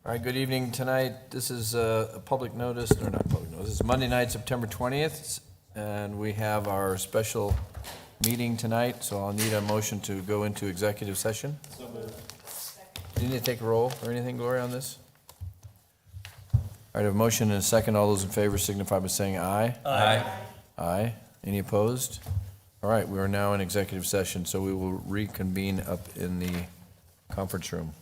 All right, good evening tonight. This is a public notice, or not public notice, it's Monday night, September 20th, and we have our special meeting tonight, so I'll need a motion to go into executive session. So moved. Do you need to take a roll or anything, Gloria, on this? All right, I have a motion and a second. All those in favor signify by saying aye. Aye. Aye. Any opposed? All right, we are now in executive session, so we will reconvene up in the conference room.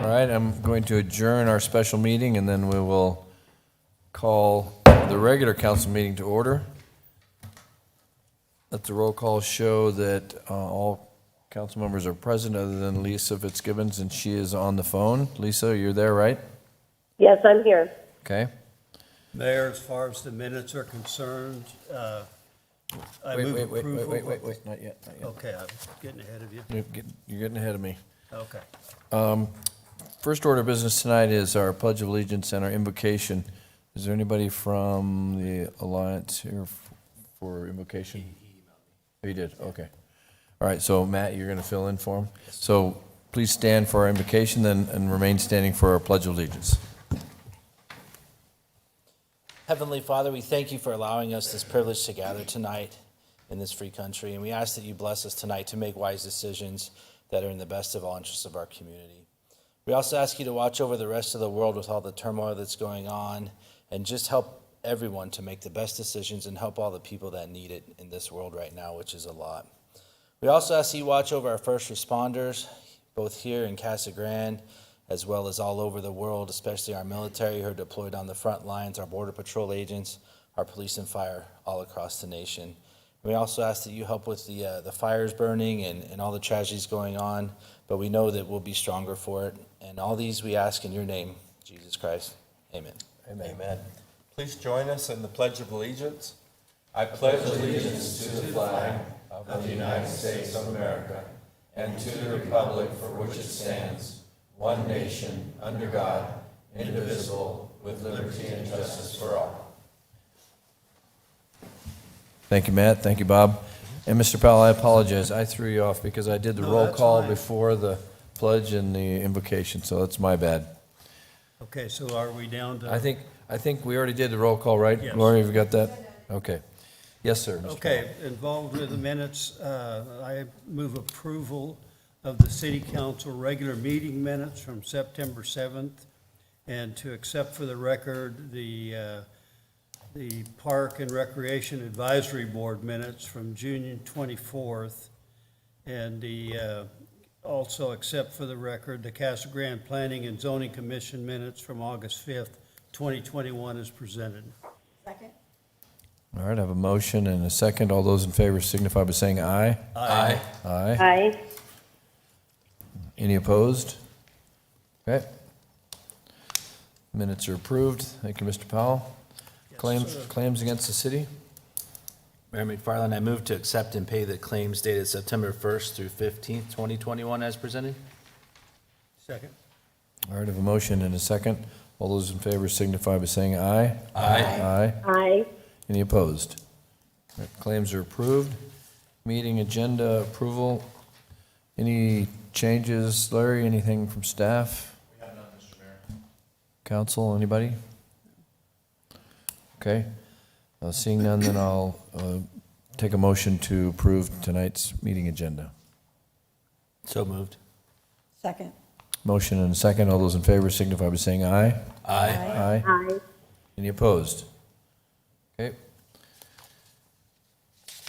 All right, I'm going to adjourn our special meeting, and then we will call the regular council meeting to order. Let the roll call show that all council members are present other than Lisa Fitzgibbons, and she is on the phone. Lisa, you're there, right? Yes, I'm here. Okay. Mayor, as far as the minutes are concerned, I move approval. Wait, not yet. Okay, I'm getting ahead of you. You're getting ahead of me. Okay. First order of business tonight is our Pledge of Allegiance and our invocation. Is there anybody from the Alliance here for invocation? He did, okay. All right, so Matt, you're going to fill in for him? So please stand for our invocation then and remain standing for our Pledge of Allegiance. Heavenly Father, we thank you for allowing us this privilege to gather tonight in this free country, and we ask that you bless us tonight to make wise decisions that are in the best of all interests of our community. We also ask you to watch over the rest of the world with all the turmoil that's going on, and just help everyone to make the best decisions and help all the people that need it in this world right now, which is a lot. We also ask you watch over our first responders, both here in Casa Grande, as well as all over the world, especially our military who are deployed on the front lines, our Border Patrol agents, our police and fire all across the nation. We also ask that you help with the fires burning and all the tragedies going on, but we know that we'll be stronger for it. And all these we ask in your name, Jesus Christ. Amen. Amen. Please join us in the Pledge of Allegiance. I pledge allegiance to the flag of the United States of America and to the republic for which it stands, one nation, under God, indivisible, with liberty and justice for all. Thank you, Matt. Thank you, Bob. And Mr. Powell, I apologize. I threw you off because I did the roll that's call fine. before the pledge and the invocation, so that's my bad. Okay, so are we down to? I think we already did the roll call, right? Yes. Gloria, have you got that? Okay. Yes, sir. Mr. Okay, involved with the minutes, I move approval of the city council regular meeting minutes from September 7th, and to accept for the record the Park and Recreation Advisory Board minutes from June 24th, and also accept for the record the Casa Grande Planning and Zoning Commission minutes from August 5th, 2021 as presented. Second? All right, I have a motion and a second. All those in favor signify by saying aye. Aye. Aye. Aye. Any opposed? Okay. Minutes are approved. Thank you, Mr. Powell. Claims against the city? Mayor McFarland, I move to accept and pay the claims dated September 1st through 15th, 2021 as presented. Second. All right, I have a motion and a second. All those in favor signify by saying aye. Aye. Aye. Aye. Any opposed? All right, claims are approved. Meeting agenda approval. Any changes, Larry, anything from staff? We have none, Mr. Mayor. Council, anybody? Okay. Seeing none, then I'll take a motion to approve tonight's meeting agenda. So moved. Second? Motion and a second. All those in favor signify by saying aye. Aye. Aye. Aye. Any opposed? Okay.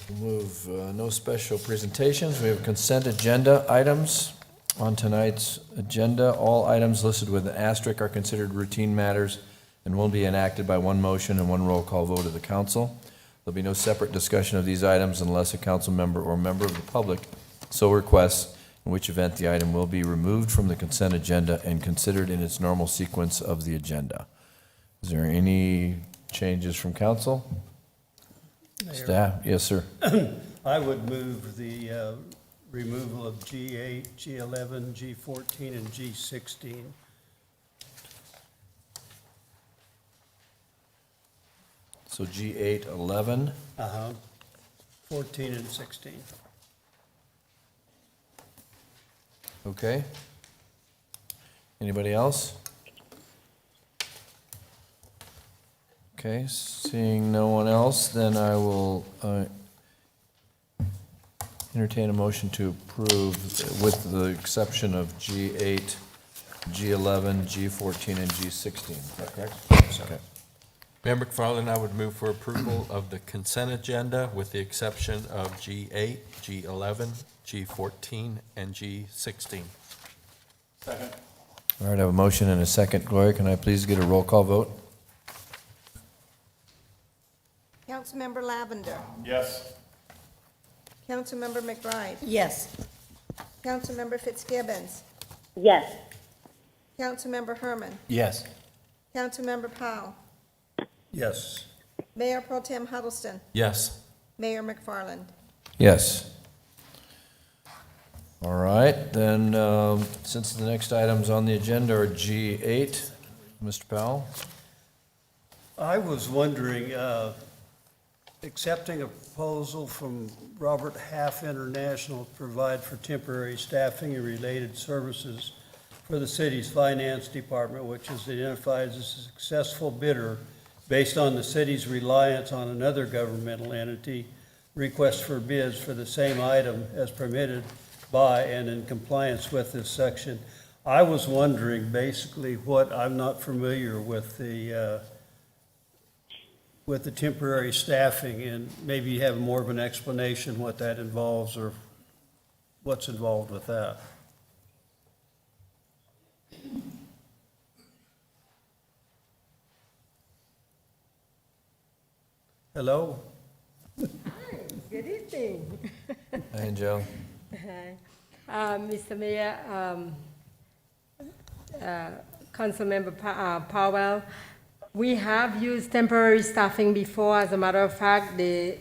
We'll move, no special presentations. We have consent agenda items on tonight's agenda. All items listed with an asterisk are considered routine matters and will be enacted by one motion and one roll call vote of the council. There'll be no separate discussion of these items unless a council member or member of the public so requests, in which event the item will be removed from the consent agenda and considered in its normal sequence of the agenda. Is there any changes from council? Mayor. Staff? Yes, sir. I would move the removal of G8, G11, G14, and G16. So G8, 11. 14 and 16. Okay. Anybody else? Okay, seeing no one else, then I will entertain a motion to approve with the exception of G8, G11, G14, and G16. Is that correct? Okay. Mayor McFarland, I would move for approval of the consent agenda with the exception of G8, G11, G14, and G16. All right, I have a motion and a second. Gloria, can I please get a roll call vote? Councilmember Lavender. Yes. Councilmember McBride. Yes. Councilmember Fitzgibbons. Yes. Councilmember Herman. Yes. Councilmember Powell. Yes. Mayor Pro Tem Huddleston. Yes. Mayor McFarland. Yes. All right, then, since the next items on the agenda are G8, Mr. Powell? I was wondering, accepting a proposal from Robert Half International to provide for temporary staffing and related services for the city's finance department, which is identified as a successful bidder based on the city's reliance on another governmental entity, request for bids for the same item as permitted by and in compliance with this section. I was wondering basically I'm not familiar with the temporary staffing, and maybe you have more of an explanation what that involves or what's involved with that. Hello? Good evening. Hi, Joe. Mr. Mayor, Councilmember Powell, we have used temporary staffing before. As a matter of fact, the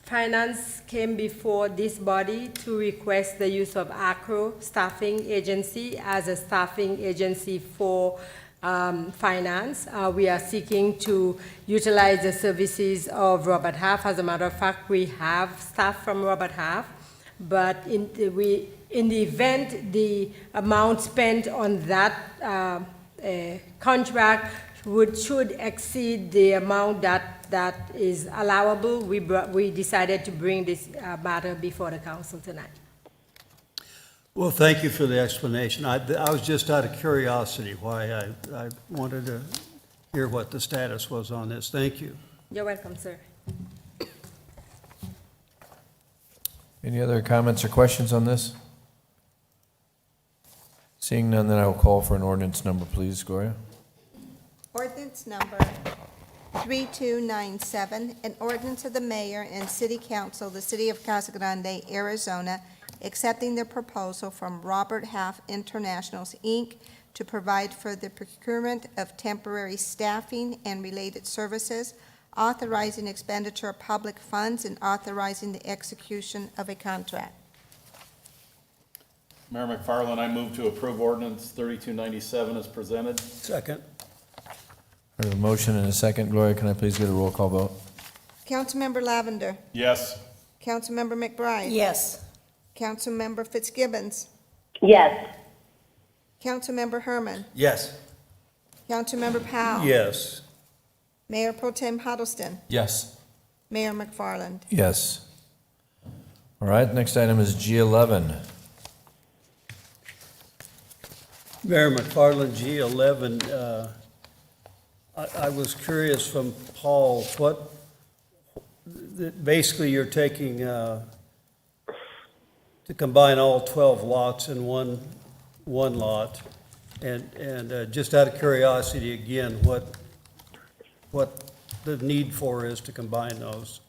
finance came before this body to request the use of ACRO Staffing Agency as a staffing agency for finance. We are seeking to utilize the services of Robert Half. As a matter of fact, we have staff from Robert Half, but in the event the amount spent on that contract should exceed the amount that is allowable, we decided to bring this matter before the council tonight. Well, thank you for the explanation. I was just out of curiosity why I wanted to hear what the status was on this. Thank you. You're welcome, sir. Any other comments or questions on this? Seeing none, then I will call for an ordinance number, please, Gloria. Ordinance number 3297, an ordinance of the mayor and city council, the city of Casa Grande, Arizona, accepting the proposal from Robert Half Internationals, Inc. to provide for the procurement of temporary staffing and related services, authorizing expenditure of public funds, and authorizing the execution of a contract. Mayor McFarland, I move to approve ordinance 3297 as presented. Second? I have a motion and a second. Gloria, can I please get a roll call vote? Councilmember Lavender. Yes. Councilmember McBride. Yes. Councilmember Fitzgibbons. Yes. Councilmember Herman. Yes. Councilmember Powell. Yes. Mayor Pro Tem Huddleston. Yes. Mayor McFarland. Yes. All right, next item is G11. Mayor McFarland, G11, I was curious from Paul, basically you're taking, to combine all 12 lots in one lot, and just out of curiosity, again, what the need for is to combine those.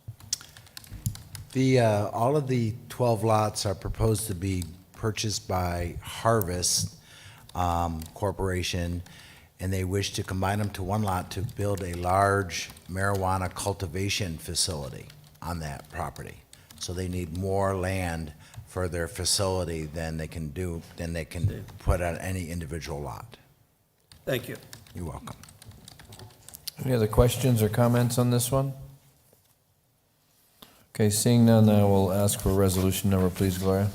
All of the 12 lots are proposed to be purchased by Harvest Corporation, and they wish to combine them to one lot to build a large marijuana cultivation facility on that property. So they need more land for their facility than they can put on any individual lot. Thank you. You're welcome. Any other questions or comments on this one? Okay, seeing none, I will ask for a resolution number, please, Gloria.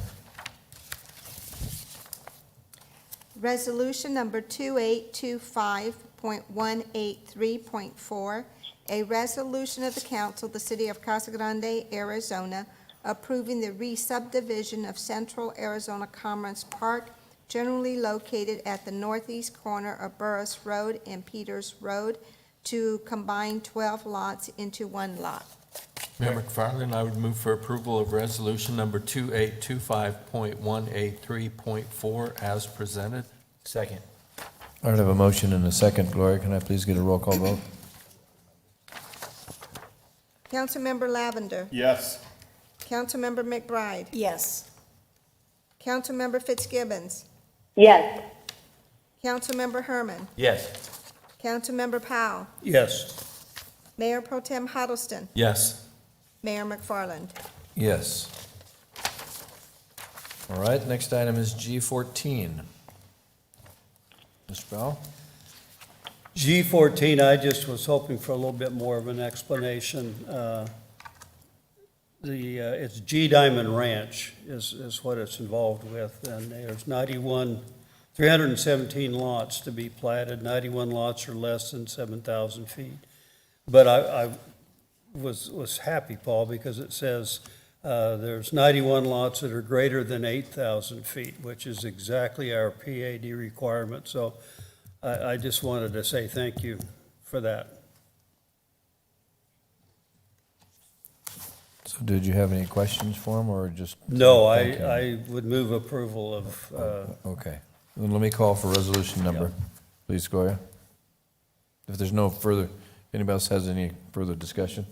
Resolution number 2825.183.4, a resolution of the council of the city of Casa Grande, Arizona, approving the re-subdivision of Central Arizona Commerce Park, generally located at the northeast corner of Burris Road and Peters Road, to combine 12 lots into one lot. Mayor McFarland, I would move for approval of resolution number 2825.183.4 as presented. Second. All right, I have a motion and a second. Gloria, can I please get a roll call vote? Councilmember Lavender. Yes. Councilmember McBride. Yes. Councilmember Fitzgibbons. Yes. Councilmember Herman. Yes. Councilmember Powell. Yes. Mayor Pro Tem Huddleston. Yes. Mayor McFarland. Yes. All right, next item is G14. Mr. Bell? G14, I just was hoping for a little bit more of an explanation. It's G Diamond Ranch is what it's involved with, and there's 317 lots to be platted. 91 lots are less than 7,000 feet. But I was happy, Paul, because it says there's 91 lots that are greater than 8,000 feet, which is exactly our PAD requirement. So I just wanted to say thank you for that. So did you have any questions for him, or just? No, Thank you. I would move approval of, Okay, then let me call for resolution number, please, Gloria. If there's no further, anybody else has any further discussion?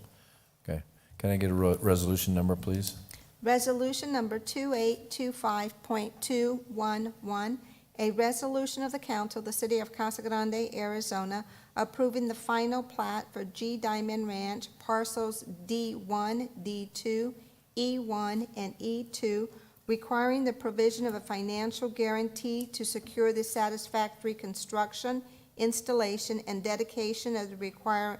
Okay, can I get a resolution number, please? Resolution number 2825.211, a resolution of the council of the city of Casa Grande, Arizona, approving the final plat for G Diamond Ranch parcels D1, D2, E1, and E2, requiring the provision of a financial guarantee to secure the satisfactory construction, installation, and dedication of the required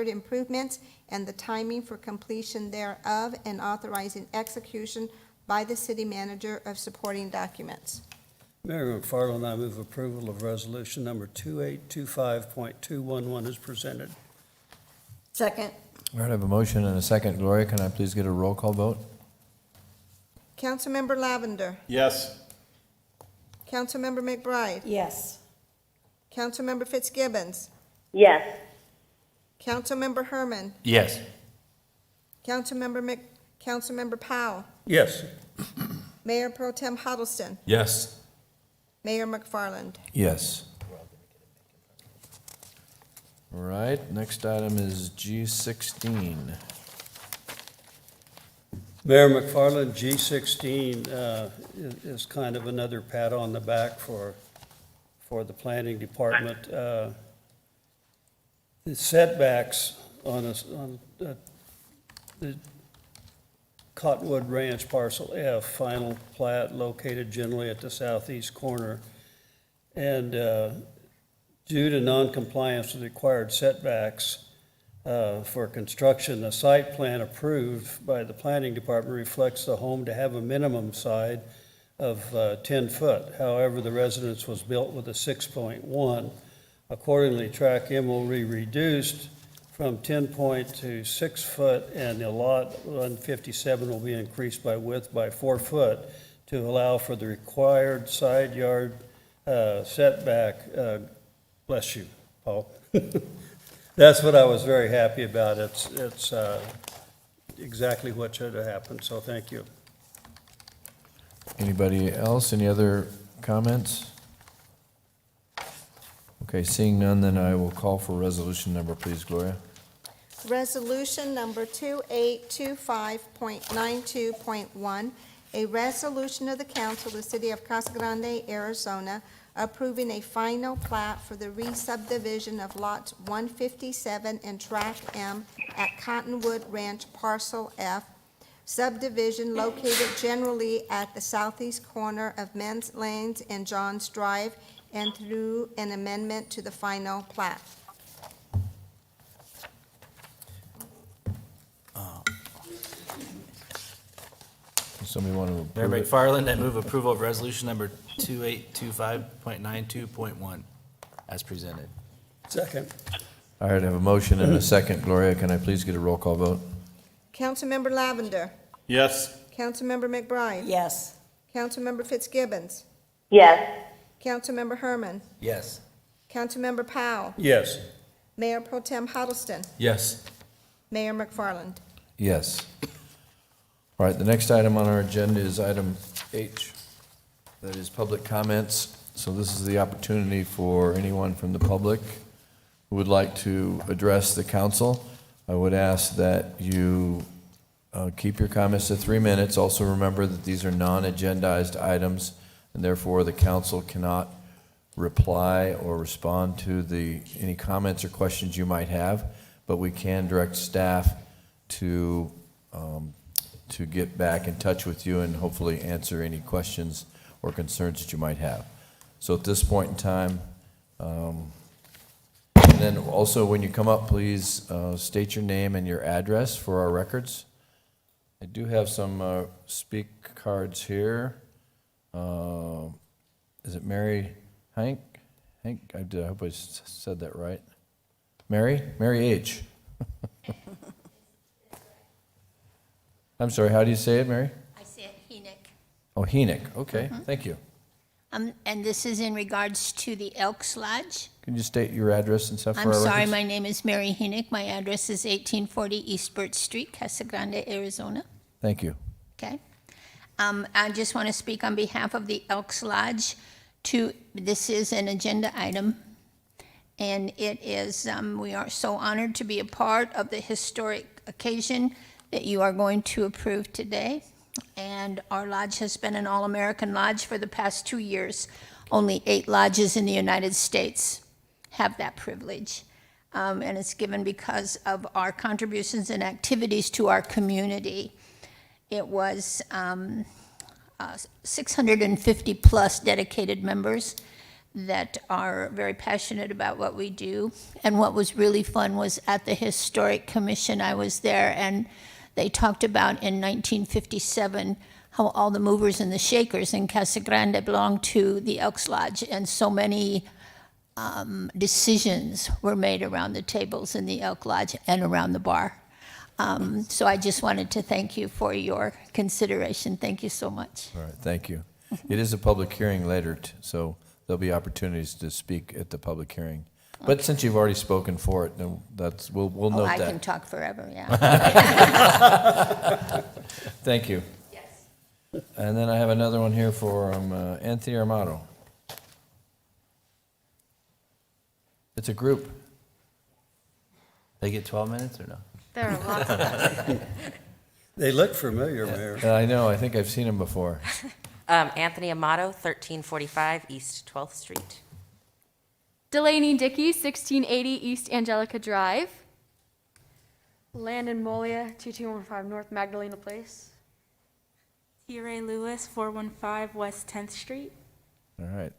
improvements and the timing for completion thereof, and authorizing execution by the city manager of supporting documents. Mayor McFarland, I move approval of resolution number 2825.211 as presented. Second. All right, I have a motion and a second. Gloria, can I please get a roll call vote? Councilmember Lavender. Yes. Councilmember McBride. Yes. Councilmember Fitzgibbons. Yes. Councilmember Herman. Yes. Councilmember Powell. Yes. Mayor Pro Tem Huddleston. Yes. Mayor McFarland. Yes. All right, next item is G16. Mayor McFarland, G16 is kind of another pat on the back for the planning department. The setbacks on the Cottonwood Ranch Parcel F, final plat located generally at the southeast corner. And due to noncompliance with required setbacks for construction, the site plan approved by the planning department reflects the home to have a minimum side of 10 foot. However, the residence was built with a 6.1. Accordingly, track M will be reduced from 10 point to 6 foot, and the lot 157 will be increased by width by 4 foot to allow for the required side yard setback. Bless you, Paul. That's what I was very happy about. It's exactly what should have happened, so thank you. Anybody else, any other comments? Okay, seeing none, then I will call for resolution number, please, Gloria. Resolution number 2825.92.1, a resolution of the council of the city of Casa Grande, Arizona, approving a final plat for the re-subdivision of lots 157 and tract M at Cottonwood Ranch Parcel F, subdivision located generally at the southeast corner of Men's Lanes and Johns Drive, and through an amendment to the final plat. Does somebody want to Mayor approve it? McFarland, I move approval of resolution number 2825.92.1 as presented. Second. All right, I have a motion and a second. Gloria, can I please get a roll call vote? Councilmember Lavender. Yes. Councilmember McBride. Yes. Councilmember Fitzgibbons. Yes. Councilmember Herman. Yes. Councilmember Powell. Yes. Mayor Pro Tem Huddleston. Yes. Mayor McFarland. Yes. All right, the next item on our agenda is item H. that is public comments. So this is the opportunity for anyone from the public who would like to address the council. I would ask that you keep your comments to 3 minutes. Also remember that these are non-agendized items, and therefore the council cannot reply or respond to any comments or questions you might have, but we can direct staff to get back in touch with you and hopefully answer any questions or concerns that you might have. So at this point in time, and then also when you come up, please state your name and your address for our records. I do have some speak cards here. Is it Mary Hank? I hope I said that right. Mary H. I'm sorry, how do you say it, Mary? I said Enoch. Oh, Enoch, okay, thank you. And this is in regards to the Elks Lodge. Can you state your address and stuff for I'm our sorry, records? my name is Mary Enoch. My address is 1840 East Birch Street, Casa Grande, Arizona. Thank you. Okay. I just want to speak on behalf of the Elks Lodge. This is an agenda item, and it is, we are so honored to be a part of the historic occasion that you are going to approve today. And our lodge has been an All-American Lodge for the past 2 years. Only 8 lodges in the United States have that privilege. And it's given because of our contributions and activities to our community. It was 650 plus dedicated members that are very passionate about what we do. And what was really fun was at the Historic Commission, I was there, and they talked about in 1957 how all the movers and the shakers in Casa Grande belonged to the Elks Lodge, and so many decisions were made around the tables in the Elk Lodge and around the bar. So I just wanted to thank you for your consideration. Thank you so much. All right, thank you. It is a public hearing later, so there'll be opportunities to speak at the public hearing. But since you've already spoken for it, then we'll note I that. can talk forever, yeah. Thank you. Yes. And then I have another one here for Anthony Armato. It's a group. They get 12 minutes or no? There are lots of them. They look familiar, Mayor. I know, I think I've seen him before. Anthony Amato, 1345 East 12th Street. Delaney Dickey, 1680 East Angelica Drive. Landon Molia, 2215 North Magdalena Place. T. Ray Lewis, 415 West 10th Street. All right.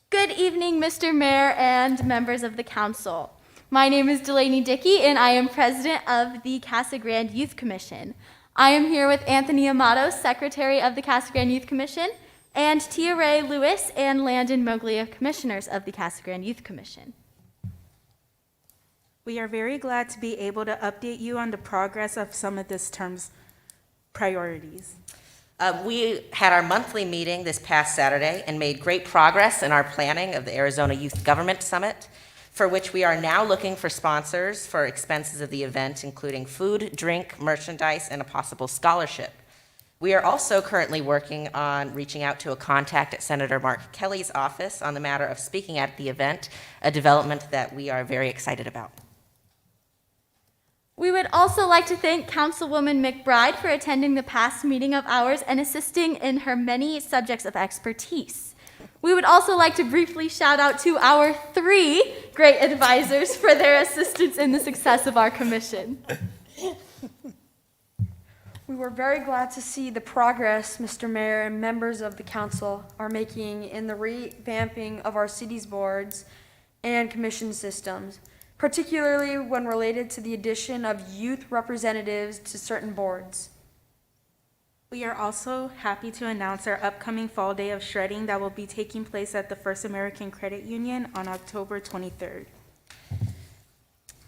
Good evening, Mr. Mayor and members of the council. My name is Delaney Dickey, and I am president of the Casa Grande Youth Commission. I am here with Anthony Amato, secretary of the Casa Grande Youth Commission, and Tia Ray Lewis and Landon Moglia, commissioners of the Casa Grande Youth Commission. We are very glad to be able to update you on the progress of some of this term's priorities. We had our monthly meeting this past Saturday and made great progress in our planning of the Arizona Youth Government Summit, for which we are now looking for sponsors for expenses of the event, including food, drink, merchandise, and a possible scholarship. We are also currently working on reaching out to a contact at Senator Mark Kelly's office on the matter of speaking at the event, a development that we are very excited about. We would also like to thank Councilwoman McBride for attending the past meeting of ours and assisting in her many subjects of expertise. We would also like to briefly shout out to our 3 great advisors for their assistance in the success of our commission. We were very glad to see the progress Mr. Mayor and members of the council are making in the revamping of our city's boards and commission systems, particularly when related to the addition of youth representatives to certain boards. We are also happy to announce our upcoming fall day of shredding that will be taking place at the First American Credit Union on October 23rd.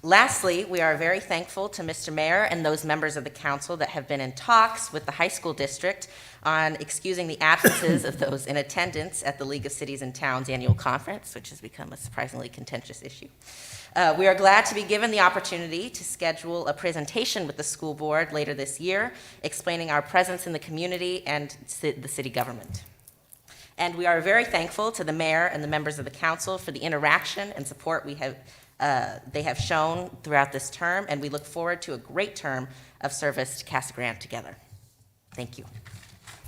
Lastly, we are very thankful to Mr. Mayor and those members of the council that have been in talks with the high school district on excusing the absences of those in attendance at the League of Cities and Towns annual conference, which has become a surprisingly contentious issue. We are glad to be given the opportunity to schedule a presentation with the school board later this year, explaining our presence in the community and the city government. And we are very thankful to the mayor and the members of the council for the interaction and support they have shown throughout this term, and we look forward to a great term of service to Casa Grande together. Thank you.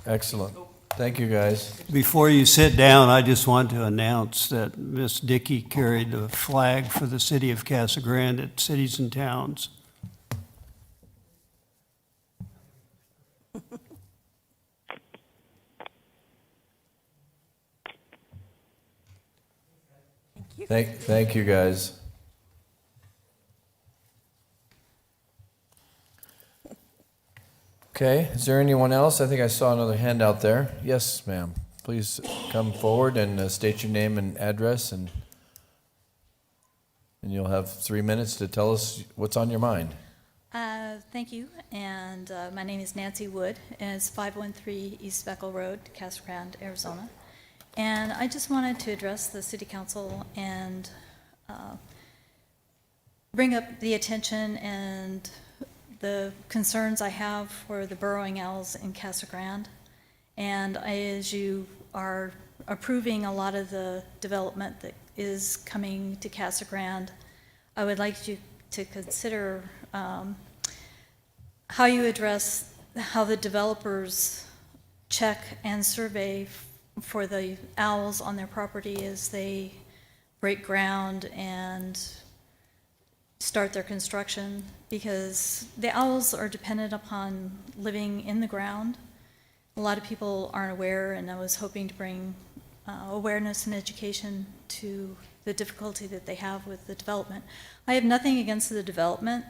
Excellent. Thank you, guys. Before you sit down, I just want to announce that Miss Dickey carried the flag for the city of Casa Grande at Cities and Towns. Thank you, guys. Okay, is there anyone else? I think I saw another hand out there. Yes, ma'am. Please come forward and state your name and address, and you'll have 3 minutes to tell us what's on your mind. Thank you, and my name is Nancy Wood, and it's 513 East Speckle Road, Casa Grande, Arizona. And I just wanted to address the City Council and bring up the attention and the concerns I have for the burrowing owls in Casa Grande. And as you are approving a lot of the development that is coming to Casa Grande, I would like you to consider how you address how the developers check and survey for the owls on their property as they break ground and start their construction, because the owls are dependent upon living in the ground. A lot of people aren't aware, and I was hoping to bring awareness and education to the difficulty that they have with the development. I have nothing against the development.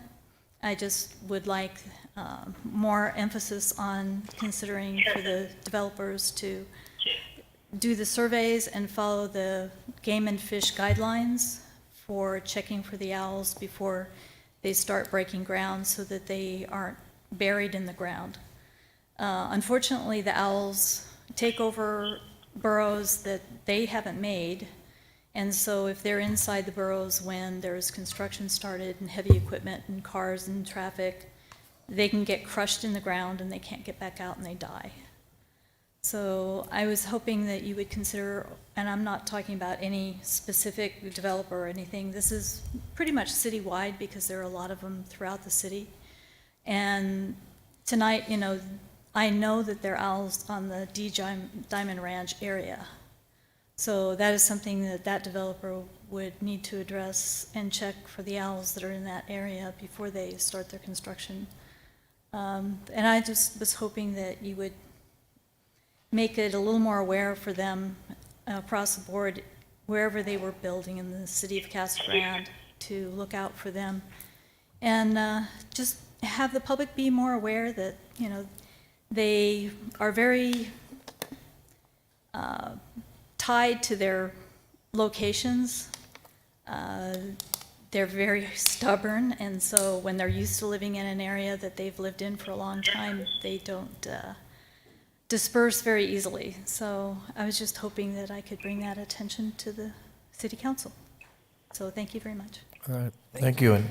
I just would like more emphasis on considering for the developers to do the surveys and follow the game and fish guidelines for checking for the owls before they start breaking ground so that they aren't buried in the ground. Unfortunately, the owls take over burrows that they haven't made, and so if they're inside the burrows when there's construction started and heavy equipment and cars and traffic, they can get crushed in the ground and they can't get back out and they die. So I was hoping that you would consider, and I'm not talking about any specific developer or anything, this is pretty much citywide because there are a lot of them throughout the city. And tonight, you know, I know that there are owls on the Diamond Ranch area. So that is something that that developer would need to address and check for the owls that are in that area before they start their construction. And I just was hoping that you would make it a little more aware for them across the board, wherever they were building in the city of Casa Grande, to look out for them. And just have the public be more aware that, you know, they are very tied to their locations. They're very stubborn, and so when they're used to living in an area that they've lived in for a long time, they don't disperse very easily. So I was just hoping that I could bring that attention to the City Council. So thank you very much. All right, thank you. And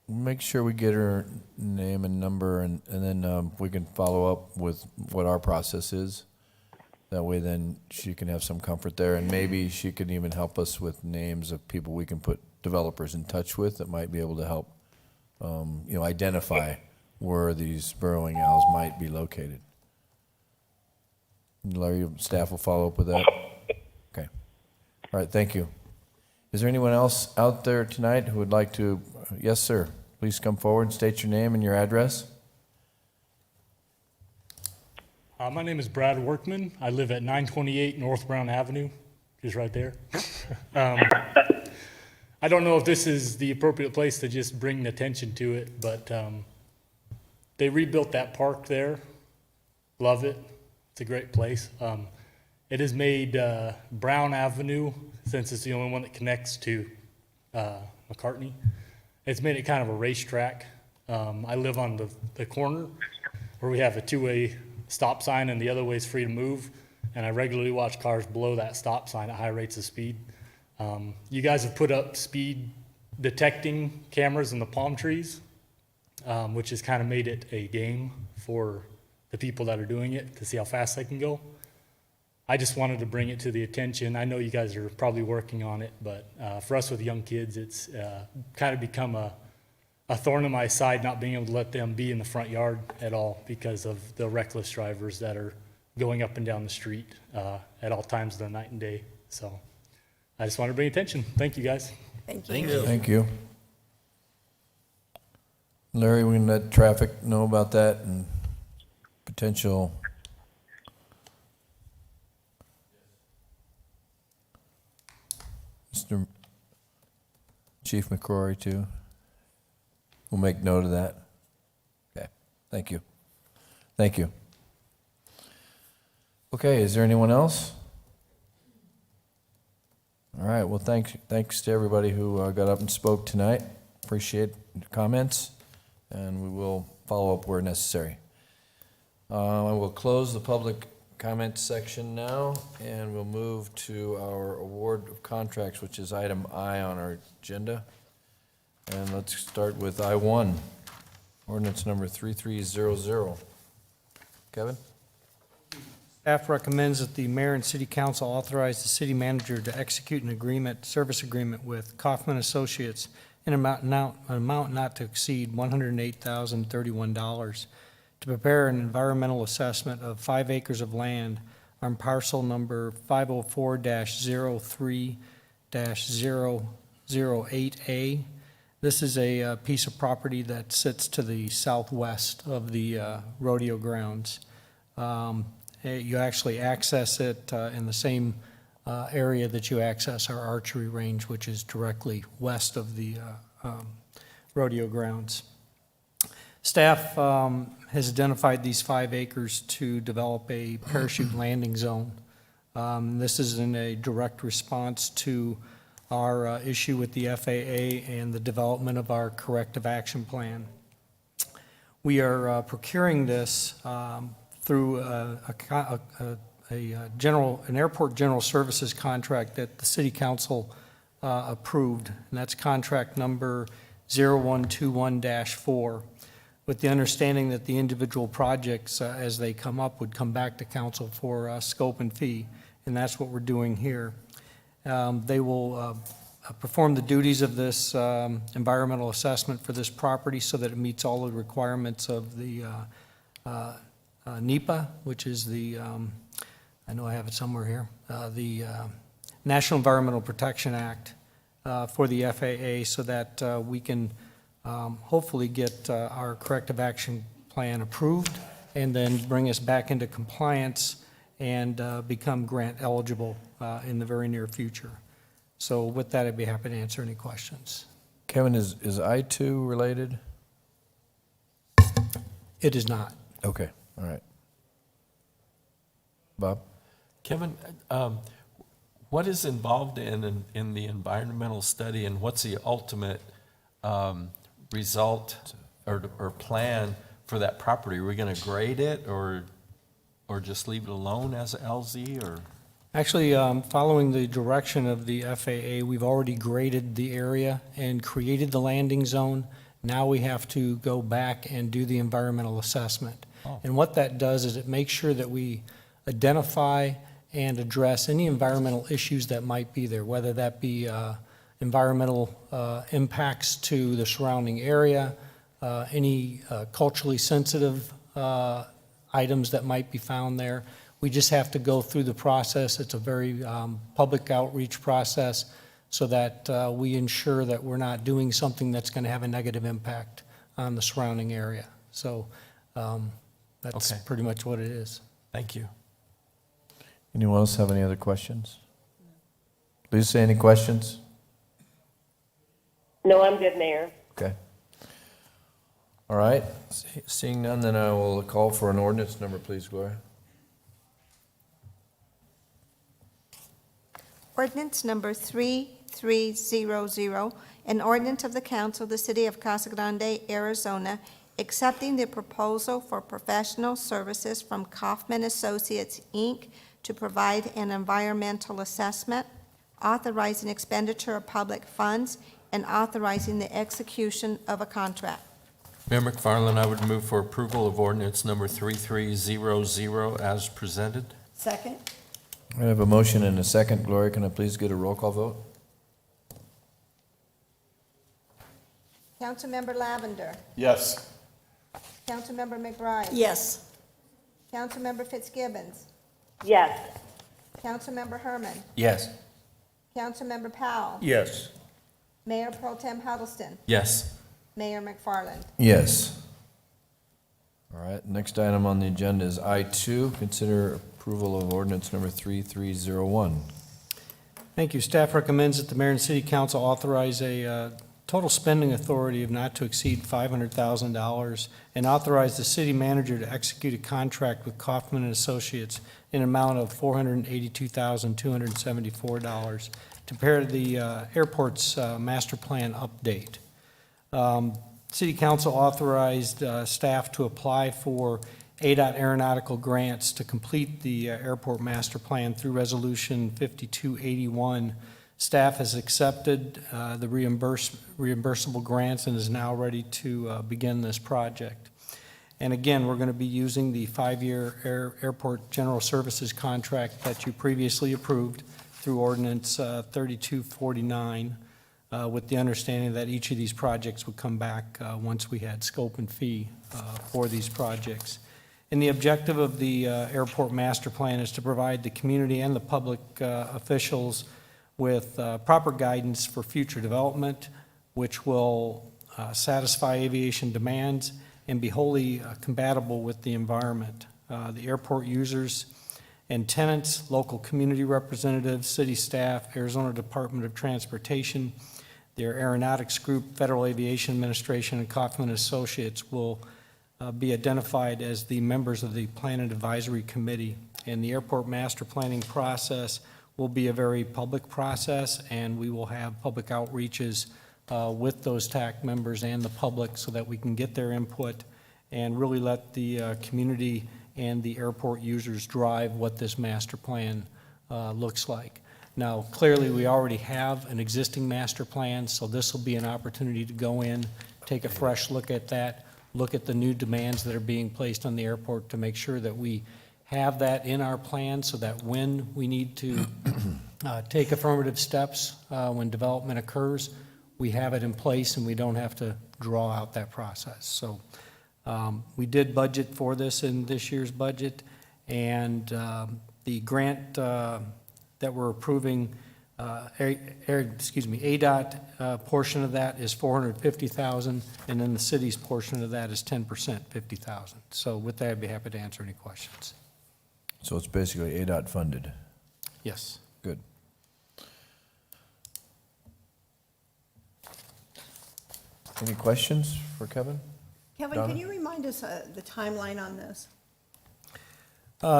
make sure we get her name and number, and then we can follow up with what our process is. That way then she can have some comfort there, and maybe she can even help us with names of people we can put developers in touch with that might be able to help, you know, identify where these burrowing owls might be located. Larry, your staff will follow up with that? Okay. All right, thank you. Is there anyone else out there tonight who would like to? Yes, sir. Please come forward and state your name and your address. My name is Brad Workman. I live at 928 North Brown Avenue, just right there. I don't know if this is the appropriate place to just bring attention to it, but they rebuilt that park there. Love it. It's a great place. It has made Brown Avenue, since it's the only one that connects to McCartney, it's made it kind of a racetrack. I live on the corner where we have a two-way stop sign and the other way is free to move, and I regularly watch cars below that stop sign at high rates of speed. You guys have put up speed detecting cameras in the palm trees, which has kind of made it a game for the people that are doing it to see how fast they can go. I just wanted to bring it to the attention. I know you guys are probably working on it, but for us with young kids, it's kind of become a thorn in my side not being able to let them be in the front yard at all because of the reckless drivers that are going up and down the street at all times of the night and day. So I just wanted to bring attention. Thank you, guys. Thank Thank you. Larry, we can let traffic know about that and potential. Mr. Chief McCrory, too. We'll make note of that. Okay, thank you. Thank you. Okay, is there anyone else? All right, well, thanks to everybody who got up and spoke tonight. Appreciate the comments, and we will follow up where necessary. I will close the public comment section now, and we'll move to our award of contracts, which is item I on our agenda. And let's start with I-1, ordinance number 3300. Kevin? Staff recommends that the mayor and city council authorize the city manager to execute an service agreement with Kaufman Associates in an amount not to exceed $108,031 to prepare an environmental assessment of 5 acres of land on parcel number 504-03-008A. This is a piece of property that sits to the southwest of the rodeo grounds. You actually access it in the same area that you access our archery range, which is directly west of the rodeo grounds. Staff has identified these 5 acres to develop a parachute landing zone. This is in a direct response to our issue with the FAA and the development of our corrective action plan. We are procuring this through an airport general services contract that the city council approved, and that's contract number 0121-4, with the understanding that the individual projects, as they come up, would come back to council for scope and fee, and that's what we're doing here. They will perform the duties of this environmental assessment for this property so that it meets all the requirements of the NEPA, which is the, I know I have it somewhere here, the National Environmental Protection Act for the FAA, so that we can hopefully get our corrective action plan approved and then bring us back into compliance and become grant eligible in the very near future. So with that, I'd be happy to answer any questions. Kevin, is I-2 related? It is not. Okay, all right. Bob? Kevin, what is involved in the environmental study, and what's the ultimate result or plan for that property? Are we going to grade it or just leave it alone as a LZ, or? Actually, following the direction of the FAA, we've already graded the area and created the landing zone. Now we have to go back and do the environmental assessment. Oh. And what that does is it makes sure that we identify and address any environmental issues that might be there, whether that be environmental impacts to the surrounding area, any culturally sensitive items that might be found there. We just have to go through the process. It's a very public outreach process so that we ensure that we're not doing something that's going to have a negative impact on the surrounding area. So that's Okay. pretty much what it is. Thank you. Anyone else have any other questions? Lisa, any questions? No, I'm good, Mayor. Okay. All right, seeing none, then I will call for an ordinance number, please, Gloria. Ordinance number 3300, an ordinance of the council of the city of Casa Grande, Arizona, accepting the proposal for professional services from Kaufman Associates, Inc. to provide an environmental assessment, authorizing expenditure of public funds, and authorizing the execution of a contract. Mayor McFarland, I would move for approval of ordinance number 3300 as presented. Second? I have a motion and a second. Gloria, can I please get a roll call vote? Councilmember Lavender. Yes. Councilmember McBride. Yes. Councilmember Fitzgibbons. Yes. Councilmember Herman. Yes. Councilmember Powell. Yes. Mayor Pro Tem Huddleston. Yes. Mayor McFarland. Yes. All right, next item on the agenda is I2, consider approval of ordinance number 3301. Thank you. Staff recommends that the mayor and city council authorize a total spending authority of not to exceed $500,000 and authorize the city manager to execute a contract with Kaufman and Associates in an amount of $482,274 to prepare the airport's master plan update. City Council authorized staff to apply for ADOT aeronautical grants to complete the airport master plan through Resolution 5281. Staff has accepted the reimbursable grants and is now ready to begin this project. And again, we're going to be using the 5-year airport general services contract that you previously approved through Ordinance 3249. With the understanding that each of these projects would come back once we had scope and fee for these projects. And the objective of the airport master plan is to provide the community and the public officials with proper guidance for future development, which will satisfy aviation demands and be wholly compatible with the environment. The airport users and tenants, local community representatives, city staff, Arizona Department of Transportation, their aeronautics group, Federal Aviation Administration, and Kaufman Associates will be identified as the members of the Plan and Advisory Committee. And the airport master planning process will be a very public process, and we will have public outreaches with those TAC members and the public so that we can get their input and really let the community and the airport users drive what this master plan looks like. Now, clearly, we already have an existing master plan, so this will be an opportunity to go in, take a fresh look at that, look at the new demands that are being placed on the airport to make sure that we have that in our plan so that when we need to take affirmative steps when development occurs, we have it in place and we don't have to draw out that process. So we did budget for this in this year's budget, and the grant that we're approving, ADOT portion of that is $450,000, and then the city's portion of that is 10%, $50,000. So with that, I'd be happy to answer any questions. So it's basically ADOT funded. Yes. Good. Any questions for Kevin? Kevin, Donna? can you remind us the timeline on this?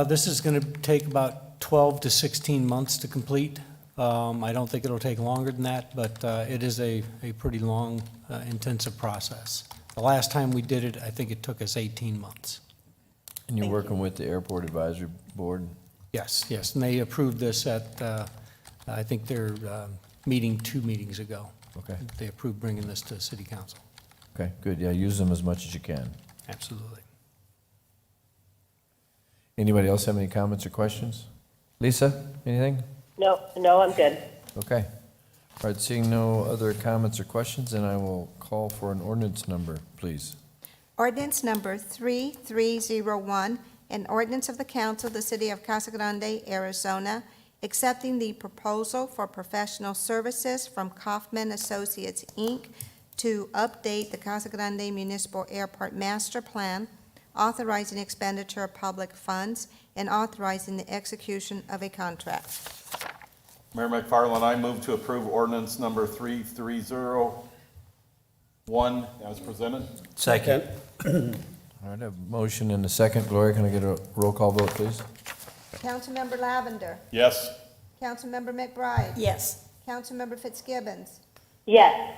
This is going to take about 12 to 16 months to complete. I don't think it'll take longer than that, but it is a pretty long, intensive process. The last time we did it, I think it took us 18 months. And you're working with the Airport Advisory Board? Yes, yes, and they approved this at, I think their meeting 2 meetings ago. Okay. They approved bringing this to city council. Okay, good. Yeah, use them as much as you can. Absolutely. Anybody else have any comments or questions? Lisa, anything? No, I'm good. Okay. All right, seeing no other comments or questions, then I will call for an ordinance number, please. Ordinance number 3301, an ordinance of the council of the city of Casa Grande, Arizona, accepting the proposal for professional services from Kaufman Associates, Inc. to update the Casa Grande Municipal Airport Master Plan, authorizing expenditure of public funds, and authorizing the execution of a contract. Mayor McFarland, I move to approve ordinance number 3301 as presented. Second. All right, I have a motion and a second. Gloria, can I get a roll call vote, please? Councilmember Lavender. Yes. Councilmember McBride. Yes. Councilmember Fitzgibbons. Yes.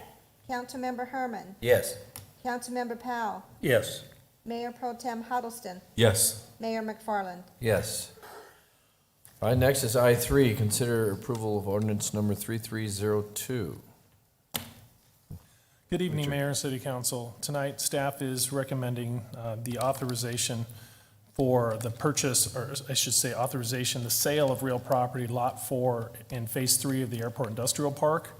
Councilmember Herman. Yes. Councilmember Powell. Yes. Mayor Pro Tem Huddleston. Yes. Mayor McFarland. Yes. All right, next is I3, consider approval of ordinance number 3302. Good evening, Mayor and City Council. Tonight, staff is recommending the authorization for the purchase, or I should say authorization, the sale of real property, Lot 4 in Phase 3 of the Airport Industrial Park,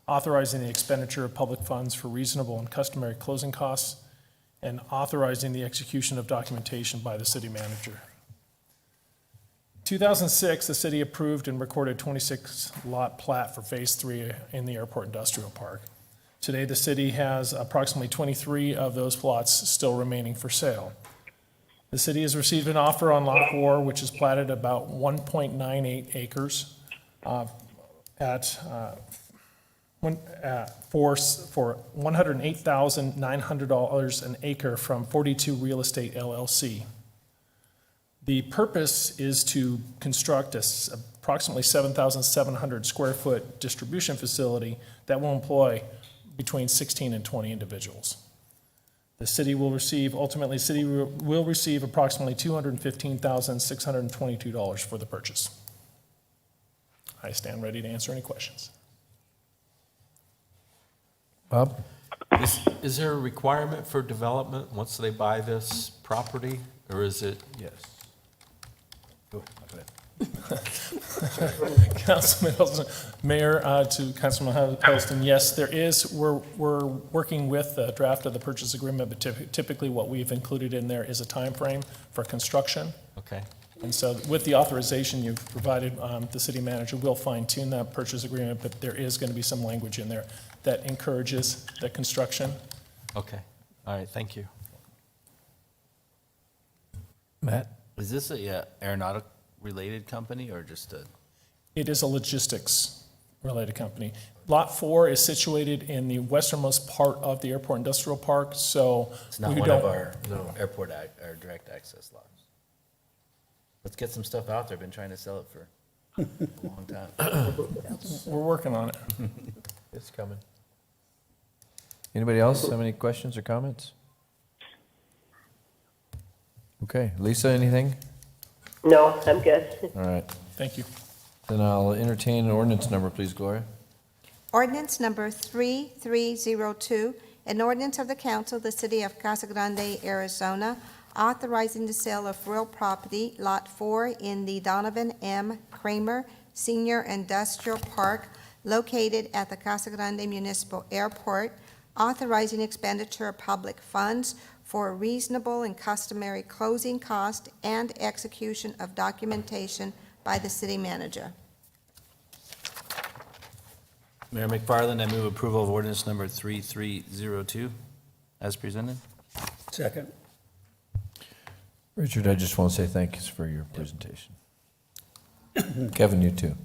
authorizing the expenditure of public funds for reasonable and customary closing costs, and authorizing the execution of documentation by the city manager. 2006, the city approved and recorded 26-lot plat for Phase 3 in the Airport Industrial Park. Today, the city has approximately 23 of those plots still remaining for sale. The city has received an offer on Lot 4, which is platted about 1.98 acres for $108,900 an acre from 42 Real Estate LLC. The purpose is to construct approximately 7,700 square foot distribution facility that will employ between 16 and 20 individuals. The city will receive approximately $215,622 for the purchase. I stand ready to answer any questions. Bob? Is there a requirement for development once they buy this property, or is it? Yes. Go ahead. Councilman Helston, Mayor, to Councilman Helston, yes, there is. We're working with the draft of the purchase agreement, but typically what we've included in there is a time frame for construction. Okay. And so with the authorization you've provided, the city manager will fine tune that purchase agreement, but there is going to be some language in there that encourages the construction. Okay. All right. Thank you. Matt? Is this a aeronautic-related company or just a? It is a logistics-related company. Lot 4 is situated in the westernmost part of the Airport Industrial Park, so It's not we one don't. of our airport, our direct access lots. Let's get some stuff out there. I've been trying to sell it for a long time. We're working on it. It's coming. Anybody else have any questions or comments? Okay, Lisa, anything? No, I'm good. All right, Thank you. then I'll entertain an ordinance number, please, Gloria. Ordinance number 3302, an ordinance of the council of the city of Casa Grande, Arizona, authorizing the sale of real property, Lot 4 in the Donovan M. Kramer Senior Industrial Park located at the Casa Grande Municipal Airport, authorizing expenditure of public funds for a reasonable and customary closing cost and execution of documentation by the city manager. Mayor McFarland, I move approval of ordinance number 3302 as presented. Second. Richard, I just want to say thanks for your presentation. Kevin, you too.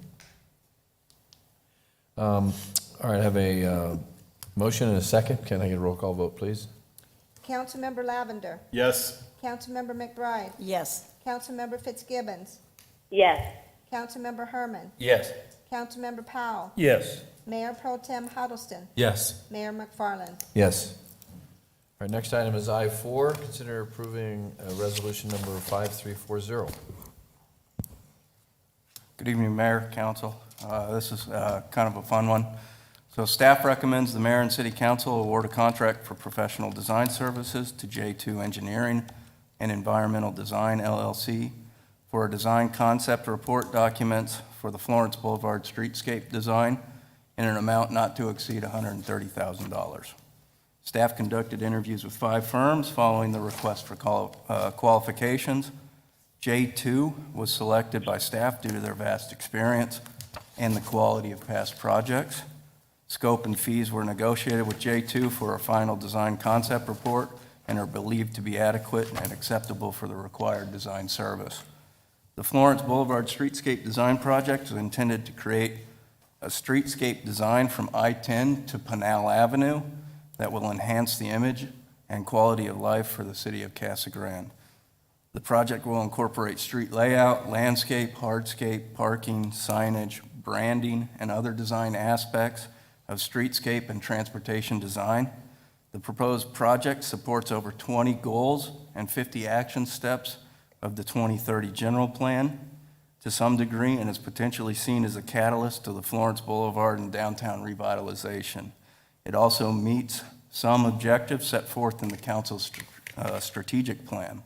All right, I have a motion and a second. Can I get a roll call vote, please? Councilmember Lavender. Yes. Councilmember McBride. Yes. Councilmember Fitzgibbons. Yes. Councilmember Herman. Yes. Councilmember Powell. Yes. Mayor Pro Tem Huddleston. Yes. Mayor McFarland. Yes. All right, next item is I-4. Consider approving resolution number 5340. Good evening, Mayor, Council. This is kind of a fun one. So staff recommends the mayor and city council award a contract for professional design services to J2 Engineering and Environmental Design LLC for a design concept report documents for the Florence Boulevard streetscape design in an amount not to exceed $130,000. Staff conducted interviews with 5 firms following the request for qualifications. J2 was selected by staff due to their vast experience and the quality of past projects. Scope and fees were negotiated with J2 for a final design concept report and are believed to be adequate and acceptable for the required design service. The Florence Boulevard Streetscape Design Project is intended to create a streetscape design from I-10 to Pinal Avenue that will enhance the image and quality of life for the city of Casa Grande. The project will incorporate street layout, landscape, hardscape, parking, signage, branding, and other design aspects of streetscape and transportation design. The proposed project supports over 20 goals and 50 action steps of the 2030 general plan to some degree and is potentially seen as a catalyst to the Florence Boulevard and downtown revitalization. It also meets some objectives set forth in the council's strategic plan.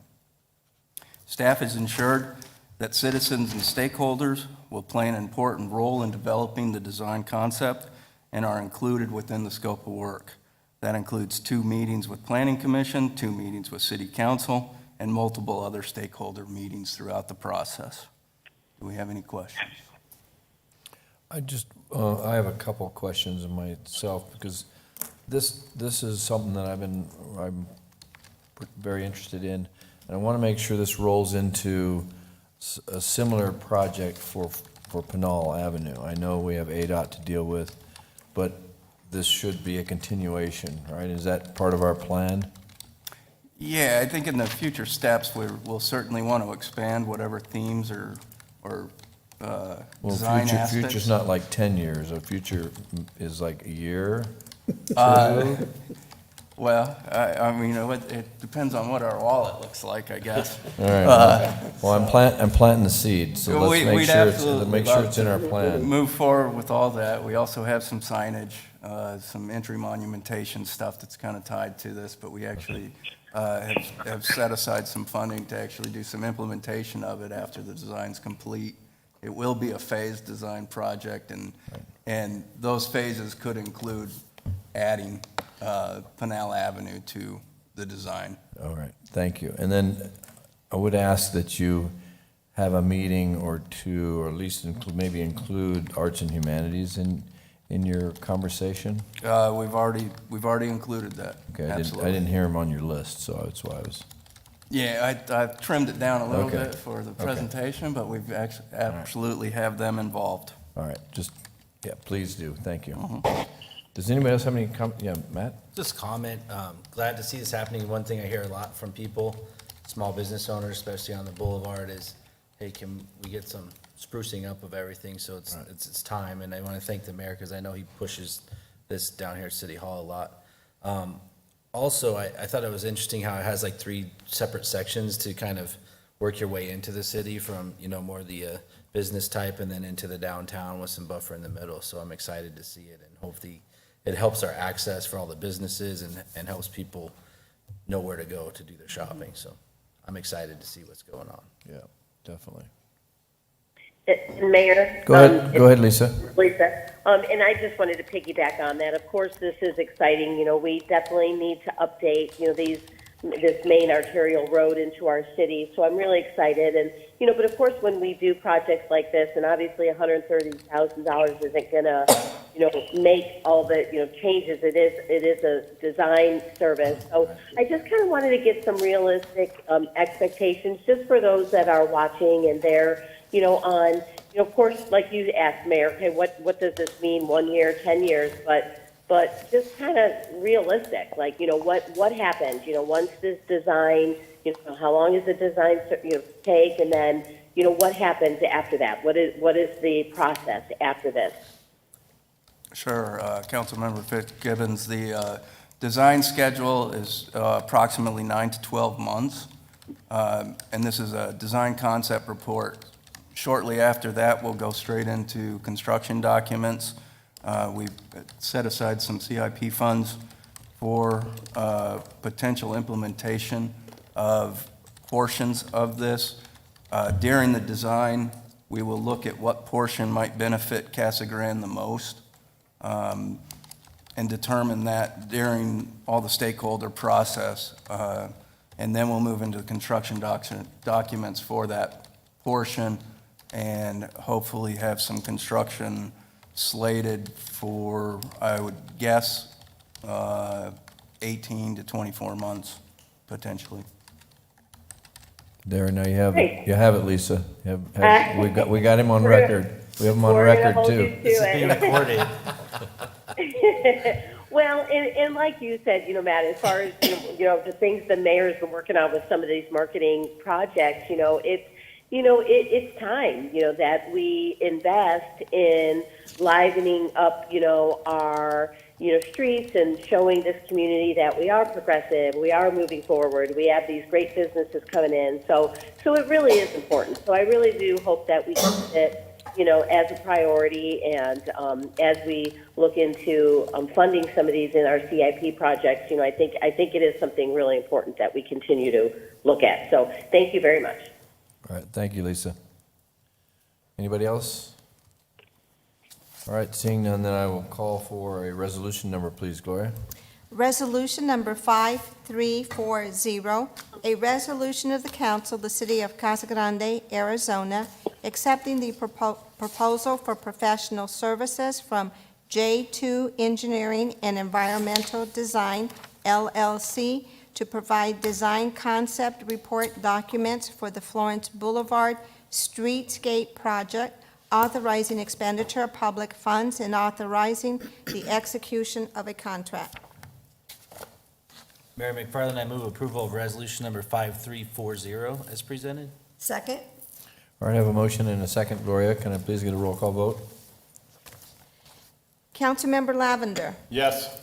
Staff is ensured that citizens and stakeholders will play an important role in developing the design concept and are included within the scope of work. That includes 2 meetings with Planning Commission, 2 meetings with City Council, and multiple other stakeholder meetings throughout the process. Do we have any questions? I have a couple of questions of myself, because this is something that I'm very interested in, and I want to make sure this rolls into a similar project for Pinal Avenue. I know we have ADOT to deal with, but this should be a continuation, right? Is that part of our plan? Yeah, I think in the future steps, we'll certainly want to expand whatever themes or design aspects. Future's not like 10 years, a future is like a year? Well, I mean, it depends on what our wallet looks like, I guess. All right, well, I'm planting the seed, so let's make sure it's in our plan. Move forward with all that. We also have some signage, some entry monumentation stuff that's kind of tied to this, but we actually have set aside some funding to actually do some implementation of it after the design's complete. It will be a phased design project, and those phases could include adding Pinal Avenue to the design. All right, thank you. And then I would ask that you have a meeting or two, or at least maybe include arts and humanities in your conversation? We've already included that. Okay, Absolutely. I didn't hear them on your list, so that's why I was. Yeah, I've trimmed it down a little Okay. bit for the presentation, but we've absolutely have them involved. All right, please do, thank you. Does anybody else have any Matt? Just comment, glad to see this happening. One thing I hear a lot from people, small business owners, especially on the boulevard, is, hey, can we get some sprucing up of everything? So it's time, and I want to thank the mayor, because I know he pushes this down here at City Hall a lot. Also, I thought it was interesting how it has like 3 separate sections to kind of work your way into the city from, more the business type and then into the downtown with some buffer in the middle. So I'm excited to see it, and hopefully it helps our access for all the businesses and helps people know where to go to do their shopping. So I'm excited to see what's going on. Yeah, definitely. Mayor? Go ahead, Lisa. Lisa, and I just wanted to piggyback on that. Of course, this is exciting. We definitely need to update, this main arterial road into our city. So I'm really excited. And, but of course, when we do projects like this, and obviously $130,000 isn't going to, make all the, changes. It is a design service. So I just kind of wanted to get some realistic expectations just for those that are watching and they're, on, of course, like you asked, Mayor, okay, what does this mean, 1 year, 10 years, but just kind of realistic, like, what happens, once this design, how long does the design, take, and then, what happens after that? What is the process after this? Sure, Councilmember Fitzgibbons, the design schedule is approximately 9 to 12 months, and this is a design concept report. Shortly after that, we'll go straight into construction documents. We've set aside some CIP funds for potential implementation of portions of this. During the design, we will look at what portion might benefit Casa Grande the most, and determine that during all the stakeholder process. And then we'll move into the construction documents for that portion, and hopefully have some construction slated for, I would guess, 18 to 24 months, potentially. There, now you have it, Lisa. We got him on record. We have him on record, too. This is being recorded. Well, and like you said, Matt, as far as, the things the mayor's been working on with some of these marketing projects, it's time, that we invest in livening up, our, streets and showing this community that we are progressive, we are moving forward, we have these great businesses coming in. So it really is important. So I really do hope that we keep it, as a priority, and as we look into funding some of these in our CIP projects, I think it is something really important that we continue to look at. So thank you very much. All right, thank you, Lisa. Anybody else? All right, seeing none, then I will call for a resolution number, please, Gloria. Resolution number 5340, a resolution of the council of the city of Casa Grande, Arizona, accepting the proposal for professional services from J2 Engineering and Environmental Design, LLC, to provide design concept report documents for the Florence Boulevard Streetscape project, authorizing expenditure of public funds and authorizing the execution of a contract. Mayor McFarland, I move approval of resolution number 5340 as presented. Second. All right, I have a motion and a second. Gloria, can I please get a roll call vote? Councilmember Lavender. Yes.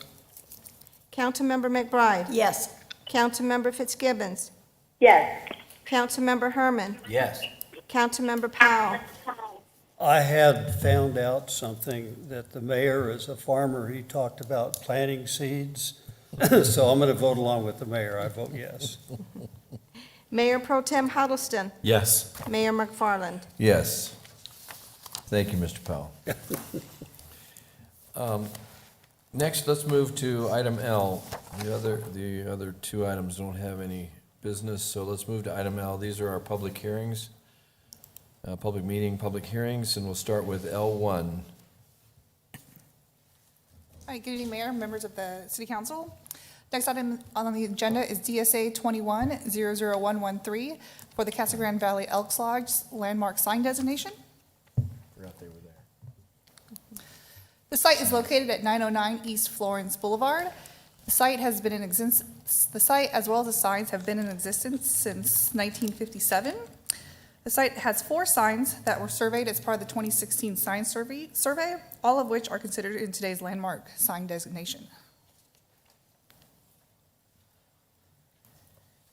Councilmember McBride. Yes. Councilmember Fitzgibbons. Yes. Councilmember Herman. Yes. Councilmember Powell. I had found out something, that the mayor is a farmer. He talked about planting seeds. So I'm going to vote along with the mayor. I vote yes. Mayor Pro Tem Huddleston. Yes. Mayor McFarland. Yes. Thank you, Mr. Powell. Next, let's move to item L. The other two items don't have any business, so let's move to item L. These are our public hearings, public meeting, public hearings, and we'll start with L1. Hi, good evening, Mayor, members of the City Council. Next item on the agenda is DSA 21-00113 for the Casa Grande Valley Elks Lodge landmark sign designation. Forgot they were there. The site is located at 909 East Florence Boulevard. The site has been in existence. The site, as well as the signs, have been in existence since 1957. The site has 4 signs that were surveyed as part of the 2016 sign survey, all of which are considered in today's landmark sign designation.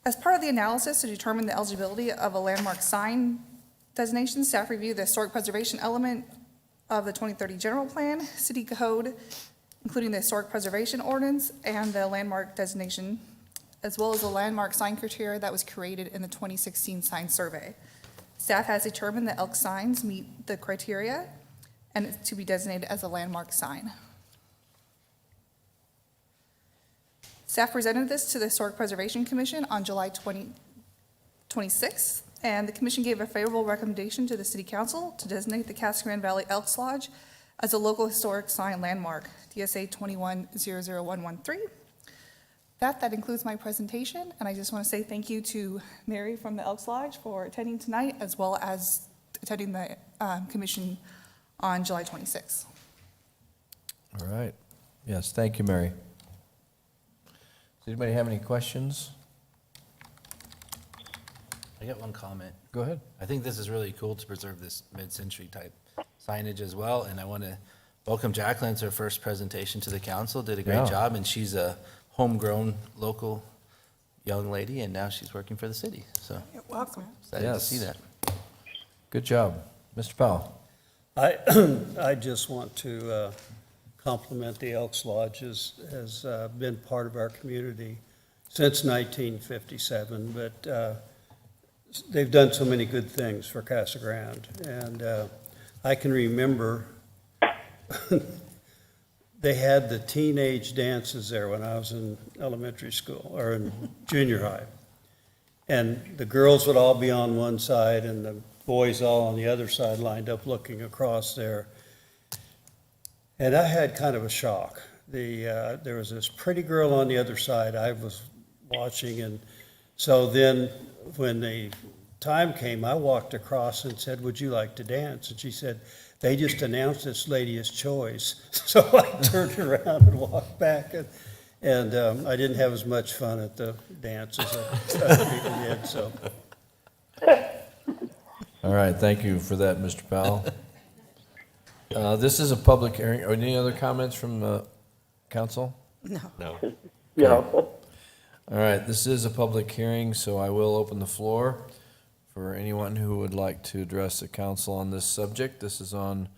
As part of the analysis to determine the eligibility of a landmark sign designation, staff reviewed the historic preservation element of the 2030 general plan, city code, including the historic preservation ordinance and the landmark designation, as well as the landmark sign criteria that was created in the 2016 sign survey. Staff has determined that elk signs meet the criteria and it's to be designated as a landmark sign. Staff presented this to the Historic Preservation Commission on July 26th, and the commission gave a favorable recommendation to the City Council to designate the Casa Grande Valley Elks Lodge as a local historic sign landmark, DSA 21-00113. That includes my presentation, and I just want to say thank you to Mary from the Elks Lodge for attending tonight, as well as attending the commission on July 26th. All right. Yes, thank you, Mary. Does anybody have any questions? I got one comment. Go ahead. I think this is really cool to preserve this mid-century type signage as well, and I want to welcome Jacqueline to her first presentation to the council. Did a great Yeah. job, and she's a homegrown local young lady, and now she's working for the city. So Welcome. excited to see that. Good job. Mr. Powell? I just want to compliment the Elks Lodge, has been part of our community since 1957, but they've done so many good things for Casa Grande. And I can remember they had the teenage dances there when I was in elementary school, or in junior high. And the girls would all be on one side and the boys all on the other side, lined up looking across there. And I had kind of a shock. There was this pretty girl on the other side I was watching, and so then when the time came, I walked across and said, "Would you like to dance?" And she said, "They just announced this lady as choice." So I turned around and walked back, and I didn't have as much fun at the dance as other people did, so. All right, thank you for that, Mr. Powell. This is a public hearing. Are any other comments from the council? No. No. All right, this is a public hearing, so I will open the floor for anyone who would like to address the council on this subject. This is on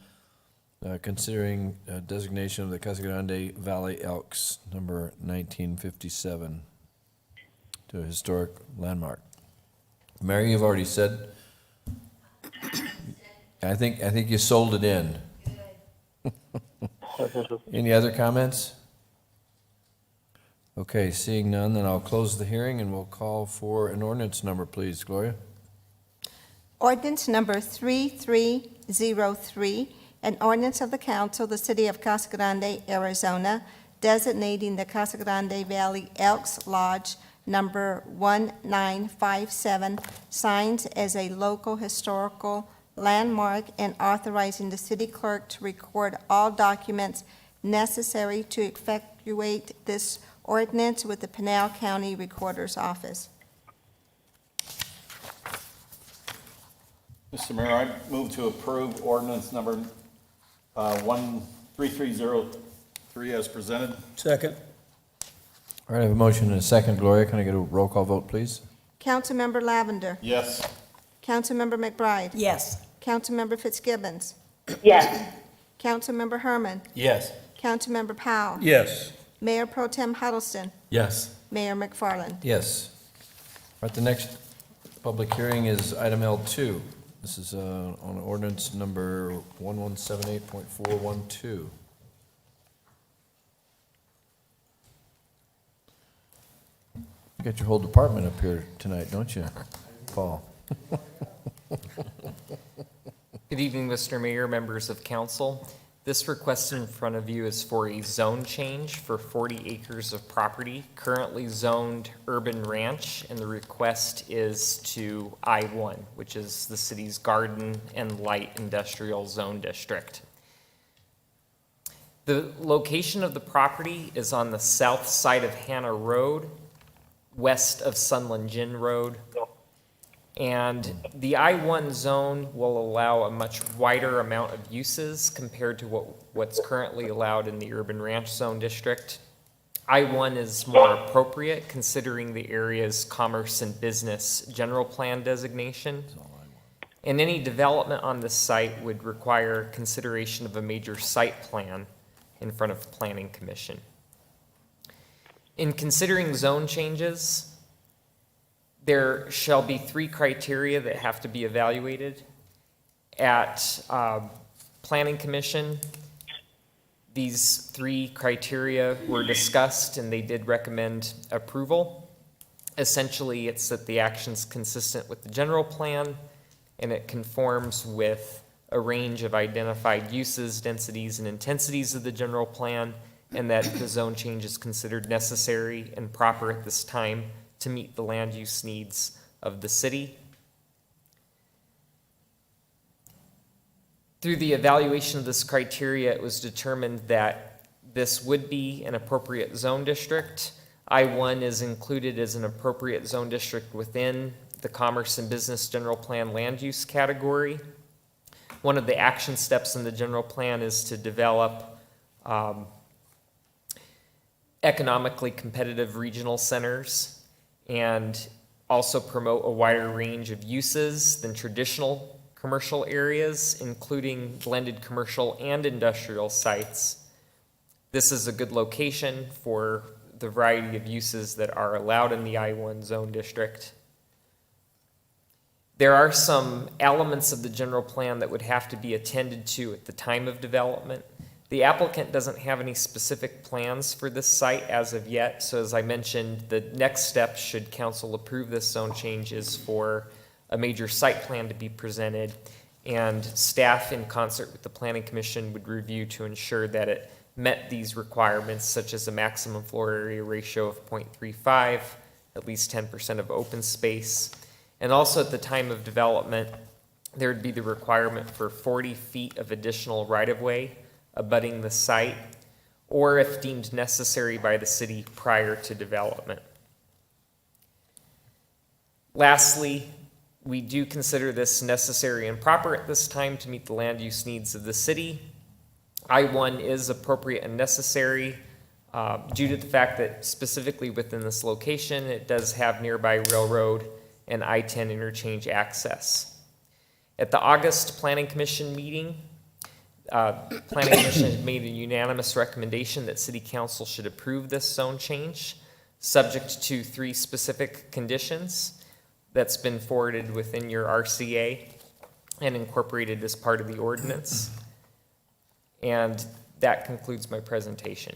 considering designation of the Casa Grande Valley Elks, number 1957, to a historic landmark. Mary, you've already said I think you sold it in. Any other comments? Okay, seeing none, then I'll close the hearing and we'll call for an ordinance number, please. Gloria? Ordinance number 3303, an ordinance of the council, the city of Casa Grande, Arizona, designating the Casa Grande Valley Elks Lodge number 1957 signs as a local historical landmark and authorizing the city clerk to record all documents necessary to effectuate this ordinance with the Pinal County Recorder's Office. Mr. Mayor, I move to approve ordinance number 13303 as presented. Second. All right, I have a motion and a second. Gloria, can I get a roll call vote, please? Councilmember Lavender. Yes. Councilmember McBride. Yes. Councilmember Fitzgibbons. Yes. Councilmember Herman. Yes. Councilmember Powell. Yes. Mayor Pro Tem Huddleston. Yes. Mayor McFarland. Yes. All right, the next public hearing is item L2. This is on ordinance number 1178.412. You got your whole department up here tonight, don't you, Paul? Good evening, Mr. Mayor, members of council. This request in front of you is for a zone change for 40 acres of property currently zoned urban ranch, and the request is to I-1, which is the city's garden and light industrial zone district. The location of the property is on the south side of Hannah Road, west of Sunland Gin Road. And the I-1 zone will allow a much wider amount of uses compared to what's currently allowed in the urban ranch zone district. I-1 is more appropriate considering the area's commerce and business general plan designation. And any development on this site would require consideration of a major site plan in front of the Planning Commission. In considering zone changes, there shall be 3 criteria that have to be evaluated. At Planning Commission, these 3 criteria were discussed and they did recommend approval. Essentially, it's that the action's consistent with the general plan and it conforms with a range of identified uses, densities, and intensities of the general plan, and that the zone change is considered necessary and proper at this time to meet the land use needs of the city. Through the evaluation of this criteria, it was determined that this would be an appropriate zone district. I-1 is included as an appropriate zone district within the Commerce and Business General Plan land use category. One of the action steps in the general plan is to develop economically competitive regional centers and also promote a wider range of uses than traditional commercial areas, including blended commercial and industrial sites. This is a good location for the variety of uses that are allowed in the I-1 zone district. There are some elements of the general plan that would have to be attended to at the time of development. The applicant doesn't have any specific plans for this site as of yet, so as I mentioned, the next step, should council approve this zone change, is for a major site plan to be presented, and staff in concert with the Planning Commission would review to ensure that it met these requirements, such as a maximum floor area ratio of 0.35, at least 10% of open space, and also at the time of development, there would be the requirement for 40 feet of additional right-of-way abutting the site, or if deemed necessary by the city prior to development. Lastly, we do consider this necessary and proper at this time to meet the land use needs of the city. I-1 is appropriate and necessary due to the fact that specifically within this location, it does have nearby railroad and I-10 interchange access. At the August Planning Commission meeting, Planning Commission has made a unanimous recommendation that City Council should approve this zone change, subject to 3 specific conditions that's been forwarded within your RCA. and incorporated as part of the ordinance. And that concludes my presentation.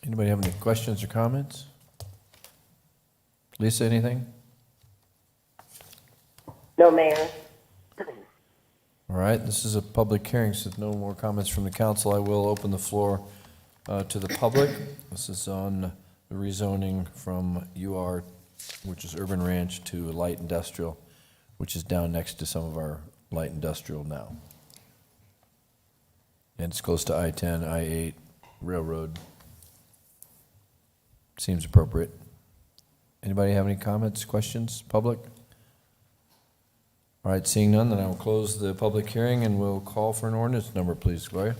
Anybody have any questions or comments? Lisa, anything? No, Mayor. All right, this is a public hearing, so no more comments from the council. I will open the floor to the public. This is on the rezoning from UR, which is urban ranch, to light industrial, which is down next to some of our light industrial now. And it's close to I-10, I-8, railroad. Seems appropriate. Anybody have any comments, questions, public? All right, seeing none, then I will close the public hearing and we'll call for an ordinance number, please, Gloria.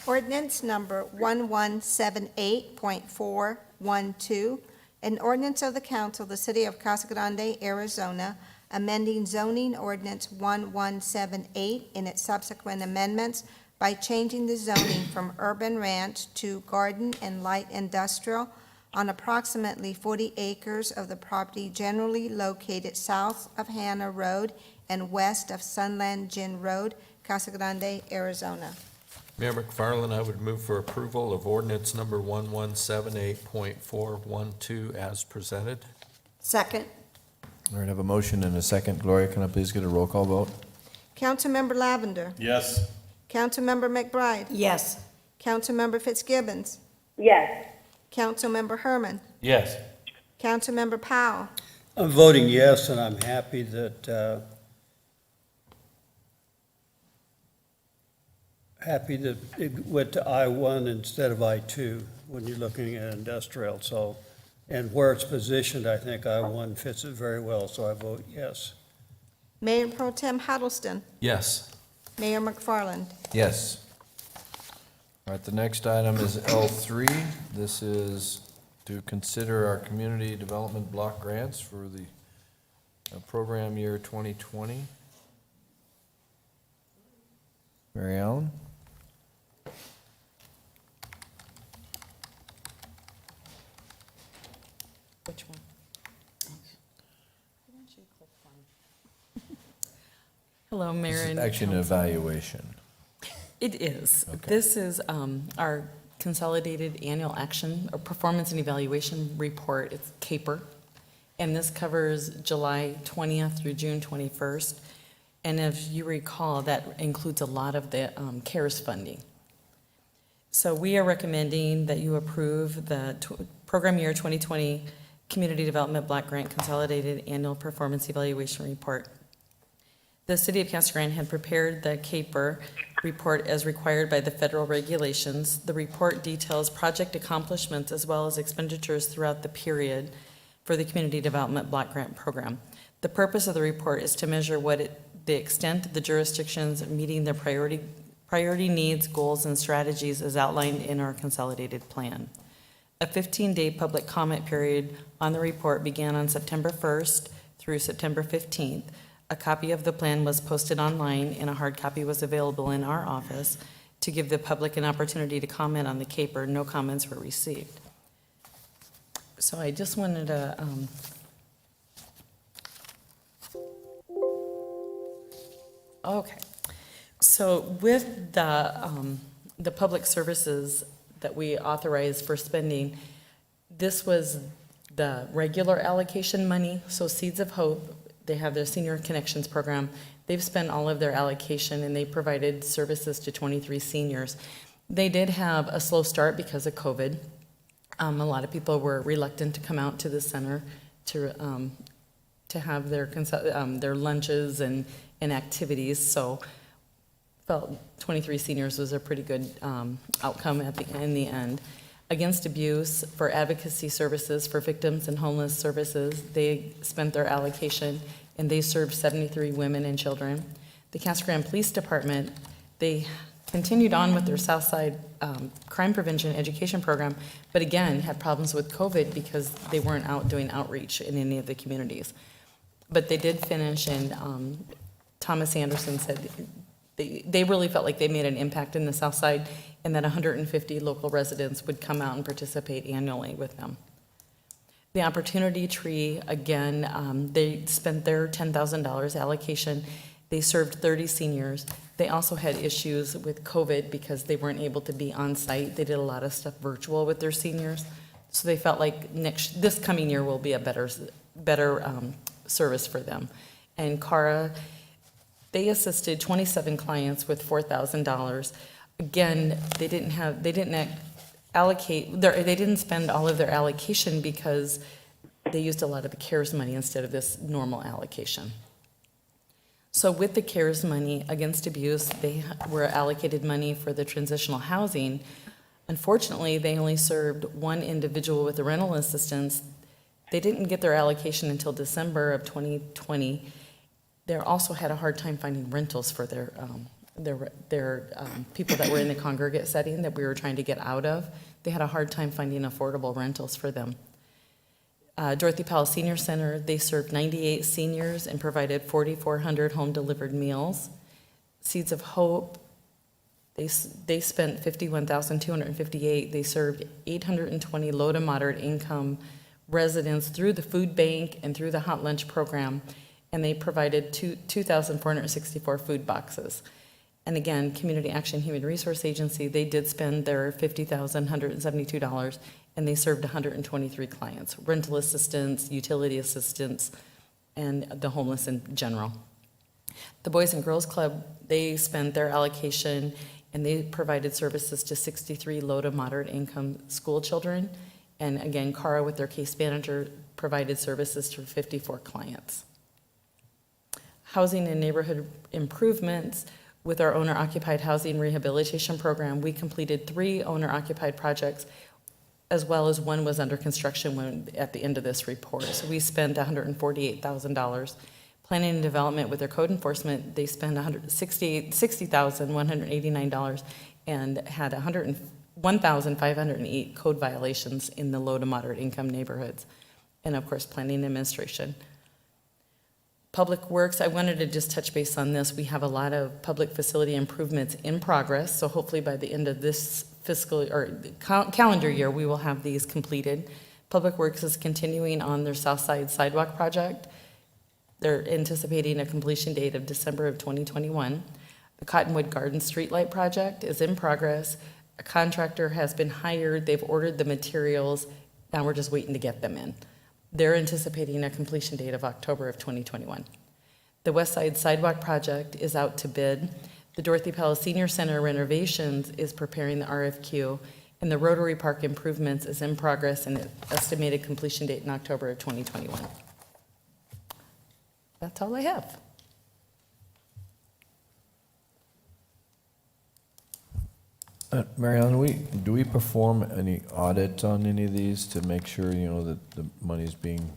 Ordinance number 1178.412, an ordinance of the council of the city of Casa Grande, Arizona, amending zoning ordinance 1178 in its subsequent amendments by changing the zoning from urban ranch to garden and light industrial on approximately 40 acres of the property generally located south of Hannah Road and west of Sunland Gin Road, Casa Grande, Arizona. Mayor McFarland, I would move for approval of ordinance number 1178.412 as presented. Second. All right, I have a motion and a second. Gloria, can I please get a roll call vote? Councilmember Lavender. Yes. Councilmember McBride. Yes. Councilmember Fitzgibbons. Yes. Councilmember Herman. Yes. Councilmember Powell. I'm voting yes, and I'm happy that it went to I-1 instead of I-2 when you're looking at industrial. So, and where it's positioned, I think I-1 fits it very well, so I vote yes. Mayor Pro Tem Huddleston. Yes. Mayor McFarland. Yes. All right, the next item is L3. This is to consider our community development block grants for the program year 2020. Mary Ellen? Which one? Hello, Mayor. This is and actually an council. evaluation. It is. Okay. This is our consolidated annual action or performance and evaluation report. It's CAPER. And this covers July 20th through June 21st. And if you recall, that includes a lot of the CARES funding. So we are recommending that you approve the program year 2020 Community Development Block Grant Consolidated Annual Performance Evaluation Report. The City of Casa Grande had prepared the CAPER report as required by the federal regulations. The report details project accomplishments as well as expenditures throughout the period for the Community Development Block Grant Program. The purpose of the report is to measure the extent of the jurisdictions meeting their priority needs, goals, and strategies as outlined in our consolidated plan. A 15-day public comment period on the report began on September 1st through September 15th. A copy of the plan was posted online, and a hard copy was available in our office to give the public an opportunity to comment on the CAPER. No comments were received. So I just wanted to okay. So with the public services that we authorized for spending, this was the regular allocation money. So Seeds of Hope, they have their Senior Connections program. They've spent all of their allocation and they provided services to 23 seniors. They did have a slow start because of COVID. A lot of people were reluctant to come out to the center to have their lunches and activities. So felt 23 seniors was a pretty good outcome in the end. Against Abuse, for advocacy services for victims and homeless services, they spent their allocation and they served 73 women and children. The Casa Grande Police Department, they continued on with their Southside crime prevention education program, but again, had problems with COVID because they weren't out doing outreach in any of the communities. But they did finish, and Thomas Anderson said they really felt like they made an impact in the Southside, and that 150 local residents would come out and participate annually with them. The Opportunity Tree, again, they spent their $10,000 allocation. They served 30 seniors. They also had issues with COVID because they weren't able to be on site. They did a lot of stuff virtual with their seniors. So they felt like this coming year will be a better service for them. And Cara, they assisted 27 clients with $4,000. Again, they didn't spend all of their allocation because they used a lot of the CARES money instead of this normal allocation. So with the CARES money against abuse, they were allocated money for the transitional housing. Unfortunately, they only served one individual with the rental assistance. They didn't get their allocation until December of 2020. They also had a hard time finding rentals for their people that were in the congregate setting that we were trying to get out of. They had a hard time finding affordable rentals for them. Dorothy Powell Senior Center, they served 98 seniors and provided 4,400 home-delivered meals. Seeds of Hope, they spent $51,258. They served 820 low to moderate income residents through the food bank and through the hot lunch program, and they provided 2,464 food boxes. And again, Community Action Human Resource Agency, they did spend their $50,172, and they served 123 clients, rental assistance, utility assistance, and the homeless in general. The Boys and Girls Club, they spent their allocation, and they provided services to 63 low to moderate income school children. And again, Cara, with their case manager, provided services to 54 clients. Housing and neighborhood improvements. With our owner-occupied housing rehabilitation program, we completed 3 owner-occupied projects, as well as one was under construction at the end of this report. So we spent $148,000. Planning and development with their code enforcement, they spent $60,189 and had 1,508 code violations in the low to moderate income neighborhoods. And of course, planning administration. Public Works, I wanted to just touch base on this. We have a lot of public facility improvements in progress, so hopefully by the end of this calendar year, we will have these completed. Public Works is continuing on their South Side Sidewalk project. They're anticipating a completion date of December of 2021. The Cottonwood Garden Streetlight project is in progress. A contractor has been hired. They've ordered the materials. Now we're just waiting to get them in. They're anticipating a completion date of October of 2021. The West Side Sidewalk project is out to bid. The Dorothy Powell Senior Center renovations is preparing the RFQ, and the Rotary Park improvements is in progress and estimated completion date in October of 2021. That's all I have. Mary Ellen, do we perform any audits on any of these to make sure, that the money's being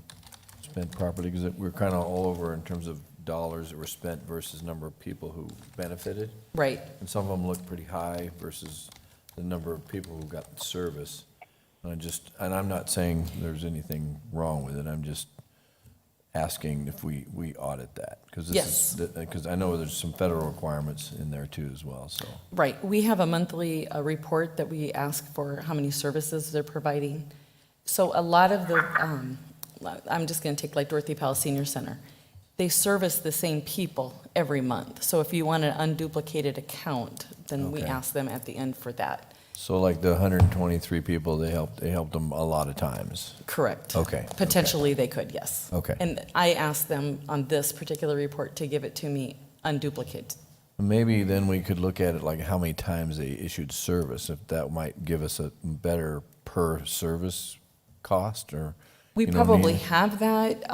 spent properly? Because we're kind of all over in terms of dollars that were spent versus number of people who benefited. Right. And some of them look pretty high versus the number of people who got service. And I'm not saying there's anything wrong with it. I'm just asking if we audit that. Yes. Because I know there's some federal requirements in there too as well, so. Right. We have a monthly report that we ask for how many services they're providing. So a lot of the, I'm just going to take like Dorothy Powell Senior Center. They service the same people every month. So if you want an unduplicated account, then we ask them at the end for that. So like the 123 people, they helped them a lot of times? Correct. Okay. Potentially they could, yes. Okay. And I asked them on this particular report to give it to me unduplicated. Maybe then we could look at it like how many times they issued service, if that might give us a better per service cost, or. We you know what I probably mean? have that.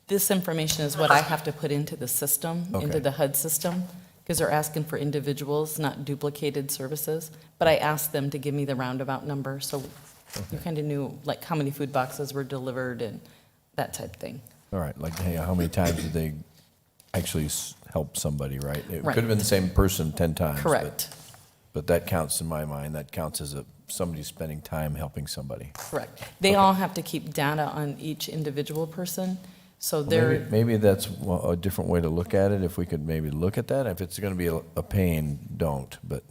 This information is what I have to put into the system, into Okay. the HUD system, because they're asking for individuals, not duplicated services. But I asked them to give me the roundabout number, so you kind of knew like how many food boxes were delivered and that type of thing. All right, like, hey, how many times did they actually help somebody, right? It Right. could have been the same person 10 times. Correct. But that counts in my mind, that counts as somebody spending time helping somebody. Correct. They all have to keep data on each individual person, so Well, they're, maybe that's a different way to look at it, if we could maybe look at that. If it's going to be a pain, don't. But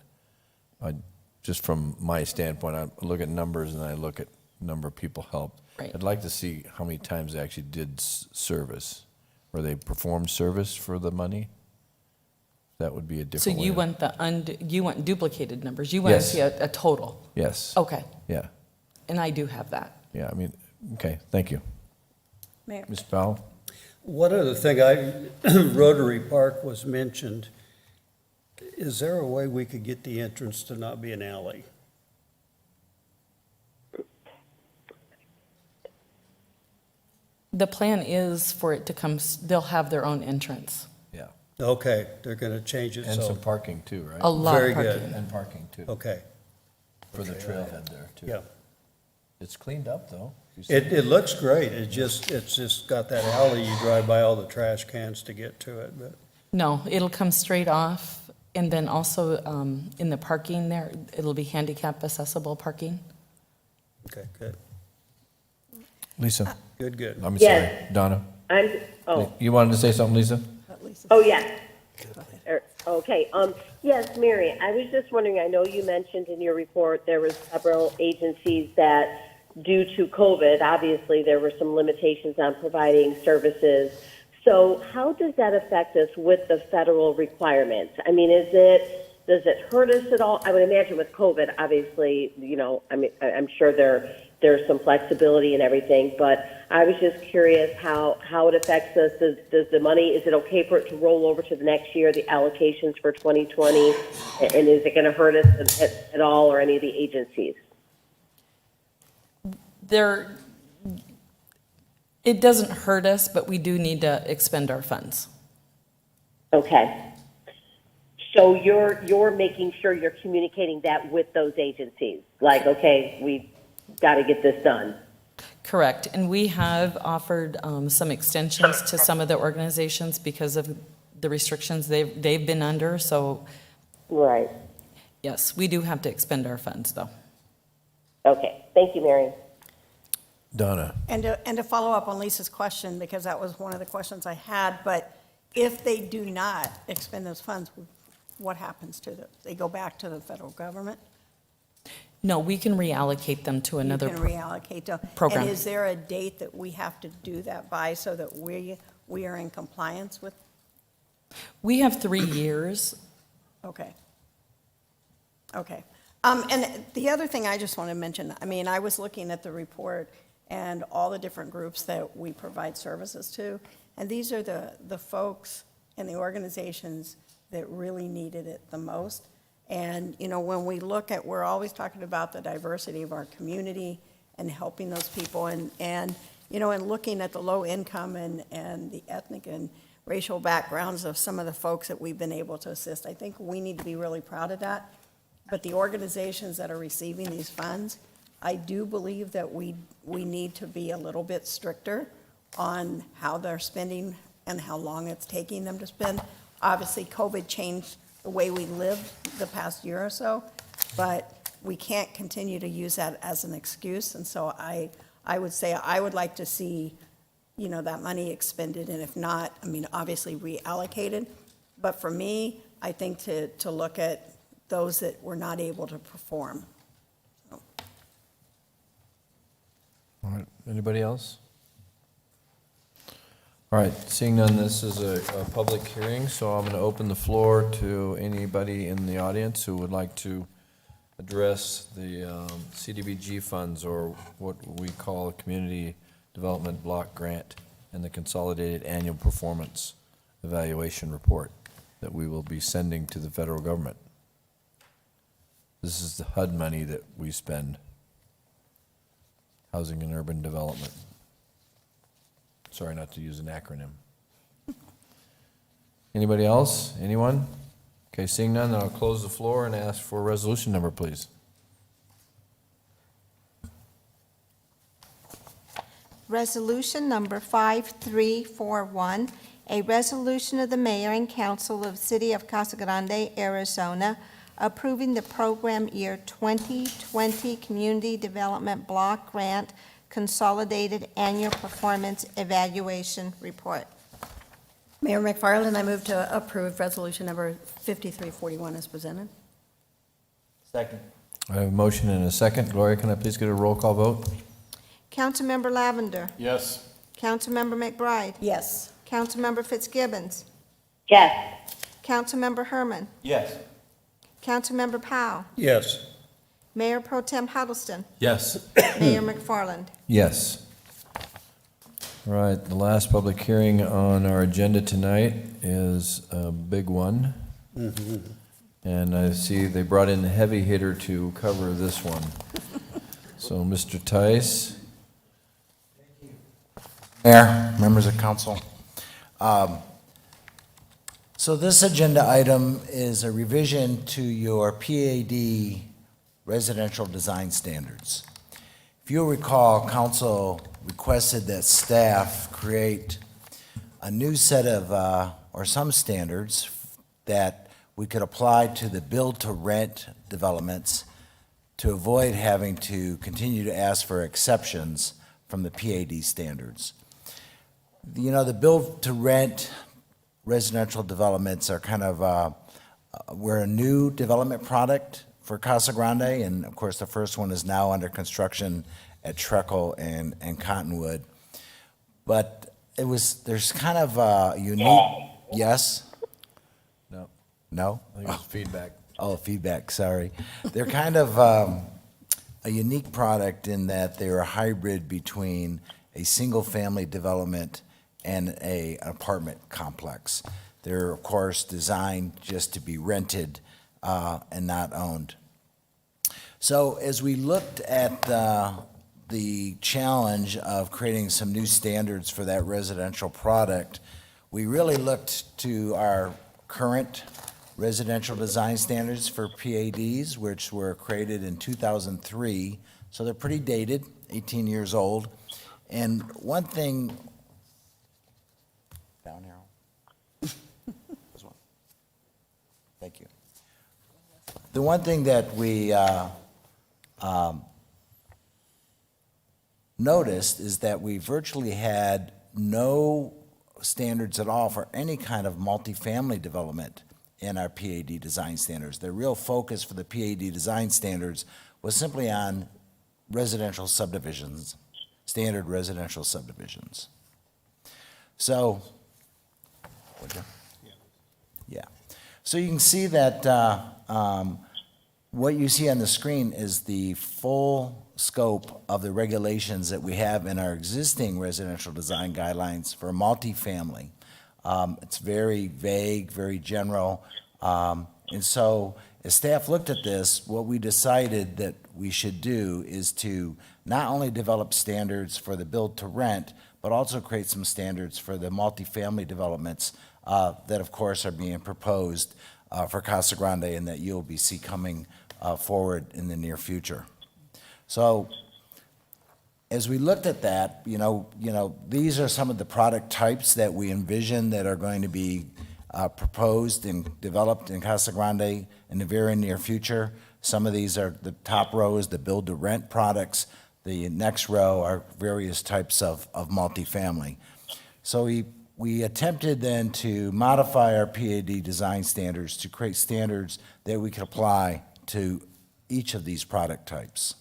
just from my standpoint, I look at numbers and I look at number of people helped. Right. I'd like to see how many times they actually did service, or they performed service for the money. That would be a So different way. you want you want duplicated numbers? You want to Yes. see a total? Yes. Okay, Yeah, and I do have that. yeah, I mean, okay, thank you. Mayor. Ms. Powell? One other thing, Rotary Park was mentioned. Is there a way we could get the entrance to not be an alley? The plan is for it to come, they'll have their own entrance. Yeah. Okay, they're going to change it, And so. some parking too, right? A lot Very of parking. good. And parking too. Okay, For the trailhead there too. yeah. It's cleaned up though. You see- It looks great. It's just got that alley. You drive by all the trash cans to get to it, but. No, it'll come straight off, and then also in the parking there, it'll be handicap accessible parking. Okay, good. Lisa? Good, good. I'm Yes. sorry, Donna? Oh, You wanted to say something, Lisa? oh, yeah. Okay, yes, Mary, I was just wondering, I know you mentioned in your report there were several agencies that, due to COVID, obviously, there were some limitations on providing services. So how does that affect us with the federal requirements? I mean, does it hurt us at all? I would imagine with COVID, obviously, I'm sure there's some flexibility and everything, but I was just curious how it affects us. Does the money, is it okay for it to roll over to the next year, the allocations for 2020? And is it going to hurt us at all, or any of the agencies? It doesn't hurt us, but we do need to expend our funds. Okay. So you're making sure you're communicating that with those agencies? Like, okay, we got to get this done. Correct, and we have offered some extensions to some of the organizations because of the restrictions they've been under, so. Right. Yes, we do have to expend our funds, though. Okay, thank you, Mary. Donna? And to follow up on Lisa's question, because that was one of the questions I had, but if they do not expend those funds, what happens to them? They go back to the federal government? No, we can reallocate them to another You can reallocate them. program. And is there a date that we have to do that by so that we are in compliance with? We have 3 years. Okay. Okay. And the other thing I just want to mention, I mean, I was looking at the report and all the different groups that we provide services to, and these are the folks and the organizations that really needed it the most. And, when we look at, we're always talking about the diversity of our community and helping those people and looking at the low income and the ethnic and racial backgrounds of some of the folks that we've been able to assist. I think we need to be really proud of that. But the organizations that are receiving these funds, I do believe that we need to be a little bit stricter on how they're spending and how long it's taking them to spend. Obviously, COVID changed the way we lived the past year or so, but we can't continue to use that as an excuse. And so I would say I would like to see, that money expended, and if not, obviously reallocated. But for me, I think to look at those that were not able to perform. All right, anybody else? All right, seeing none, this is a public hearing, so I'm going to open the floor to anybody in the audience who would like to address the CDBG funds, or what we call a Community Development Block Grant, and the Consolidated Annual Performance Evaluation Report that we will be sending to the federal government. This is the HUD money that we spend, Housing and Urban Development. Sorry not to use an acronym. Anybody else? Anyone? Okay, seeing none, then I'll close the floor and ask for a resolution number, please. Resolution number 5341, a resolution of the mayor and council of the city of Casa Grande, Arizona, approving the program year 2020 Community Development Block Grant Consolidated Annual Performance Evaluation Report. Mayor McFarland, I move to approve resolution number 5341 as presented. Second. I have a motion and a second. Gloria, can I please get a roll call vote? Councilmember Lavender. Yes. Councilmember McBride. Yes. Councilmember Fitzgibbons. Yes. Councilmember Herman. Yes. Councilmember Powell. Yes. Mayor Pro Tem Huddleston. Yes. Mayor McFarland. Yes. All right, the last public hearing on our agenda tonight is a big one. And I see they brought in the heavy hitter to cover this one. So, Mr. Tice. Mayor, members of council. So this agenda item is a revision to your PAD residential design standards. If you'll recall, council requested that staff create a new set of, or some standards that we could apply to the build-to-rent developments to avoid having to continue to ask for exceptions from the PAD standards. You know, the build-to-rent residential developments are kind of, we're a new development product for Casa Grande, and of course, the first one is now under construction at Treckle and Cottonwood. But there's kind of a unique, yes? No. No? I think it was feedback. Oh, feedback, sorry. They're kind of a unique product in that they're a hybrid between a single-family development and an apartment complex. They're, of course, designed just to be rented and not owned. So as we looked at the challenge of creating some new standards for that residential product, we really looked to our current residential design standards for PADs, which were created in 2003, so they're pretty dated, 18 years old. And one thing, down arrow, this one, thank you. The one thing that we noticed is that we virtually had no standards at all for any kind of multifamily development in our PAD design standards. The real focus for the PAD design standards was simply on residential subdivisions, standard residential subdivisions. So, yeah. So you can see that what you see on the screen is the full scope of the regulations that we have in our existing residential design guidelines for multifamily. It's very vague, very general. And so as staff looked at this, what we decided that we should do is to not only develop standards for the build to rent, but also create some standards for the multifamily developments that of course are being proposed for Casa Grande and that you'll see coming forward in the near future. So as we looked at that, these are some of the product types that we envision that are going to be proposed and developed in Casa Grande in the very near future. Some of these are, the top row is the build-to-rent products. The next row are various types of multifamily. So we attempted then to modify our PAD design standards to create standards that we could apply to each of these product types.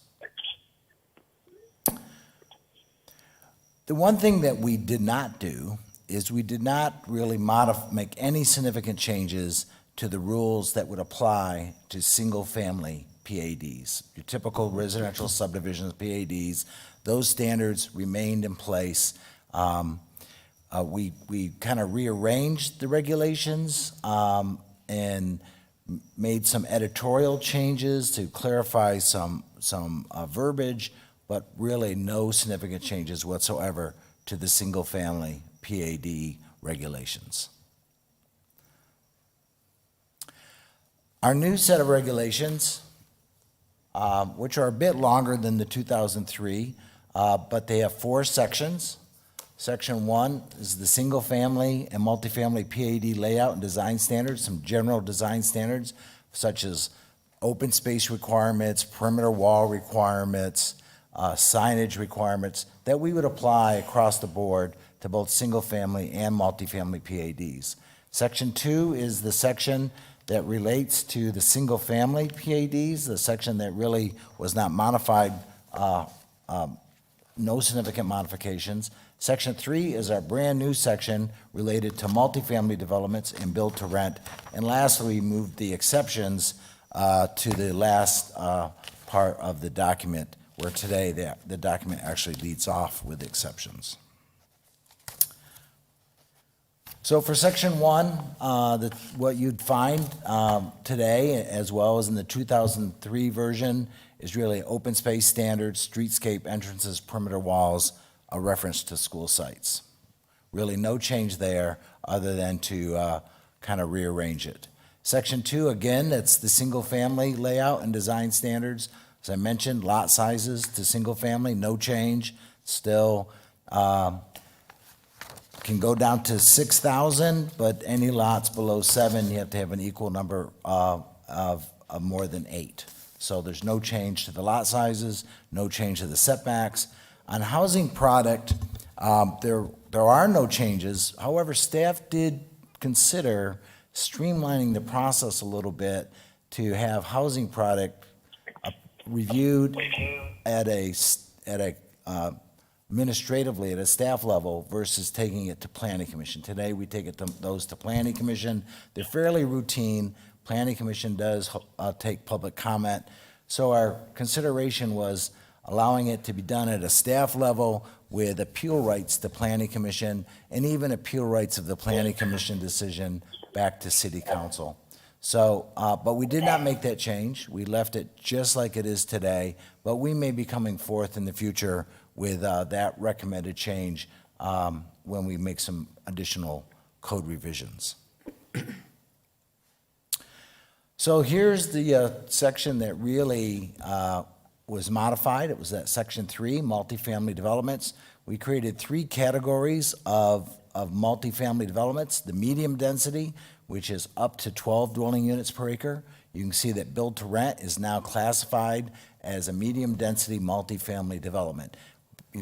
The one thing that we did not do is we did not really make any significant changes to the rules that would apply to single-family PADs. Your typical residential subdivisions, PADs, those standards remained in place. We kind of rearranged the regulations and made some editorial changes to clarify some verbiage, but really no significant changes whatsoever to the single-family PAD regulations. Our new set of regulations, which are a bit longer than the 2003, but they have 4 sections. Section 1 is the single-family and multifamily PAD layout and design standards, some general design standards, such as open space requirements, perimeter wall requirements, signage requirements that we would apply across the board to both single-family and multifamily PADs. Section 2 is the section that relates to the single-family PADs, the section that really was not modified no significant modifications. Section 3 is our brand-new section related to multifamily developments and build-to-rent. And lastly, we moved the exceptions to the last part of the document, where today the document actually leads off with exceptions. So for Section 1, what you'd find today, as well as in the 2003 version, is really open space standards, streetscape entrances, perimeter walls, a reference to school sites. Really no change there other than to kind of rearrange it. Section 2, again, that's the single-family layout and design standards. As I mentioned, lot sizes to single-family, no change. Still can go down to 6,000, but any lots below 7, you have to have an equal number of more than 8. So there's no change to the lot sizes, no change to the setbacks. On housing product, there are no changes. However, staff did consider streamlining the process a little bit to have housing product reviewed at a administratively at a staff level versus taking it to planning commission. Today, we take those to planning commission. They're fairly routine. Planning commission does take public comment. So our consideration was allowing it to be done at a staff level with appeal rights to planning commission and even appeal rights of the planning commission decision back to city council. So, but we did not make that change. We left it just like it is today, but we may be coming forth in the future with that recommended change when we make some additional code revisions. So here's the section that really was modified. It was that Section 3, multifamily developments. We created 3 categories of multifamily developments. The medium density, which is up to 12 dwelling units per acre. You can see that build to rent is now classified as a medium density multifamily development.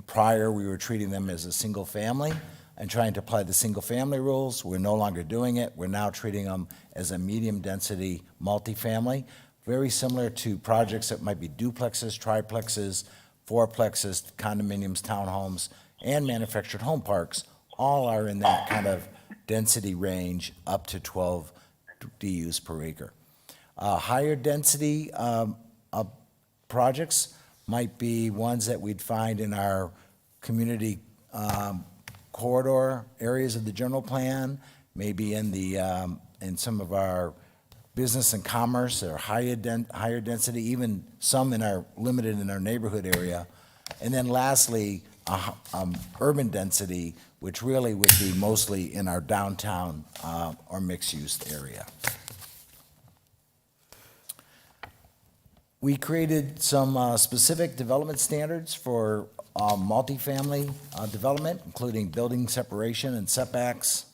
Prior, we were treating them as a single family and trying to apply the single family rules. We're no longer doing it. We're now treating them as a medium density multifamily. Very similar to projects that might be duplexes, triplexes, fourplexes, condominiums, townhomes, and manufactured home parks. All are in that kind of density range up to 12 DUs per acre. Higher density projects might be ones that we'd find in our community corridor areas of the general plan, maybe in some of our business and commerce that are higher density, even some limited in our neighborhood area. And then lastly, urban density, which really would be mostly in our downtown or mixed-use area. We created some specific development standards for multifamily development, including building separation and setbacks,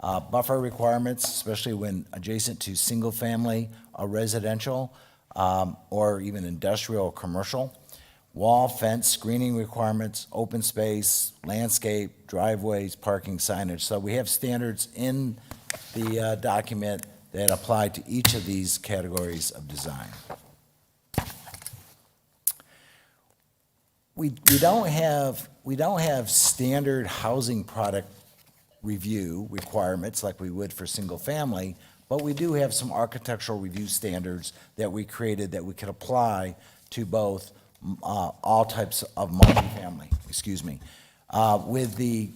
buffer requirements, especially when adjacent to single-family residential or even industrial or commercial, wall, fence, screening requirements, open space, landscape, driveways, parking, signage. So we have standards in the document that apply to each of these categories of design. We don't have standard housing product review requirements like we would for single family, but we do have some architectural review standards that we created that we could apply to both all types of multifamily, with the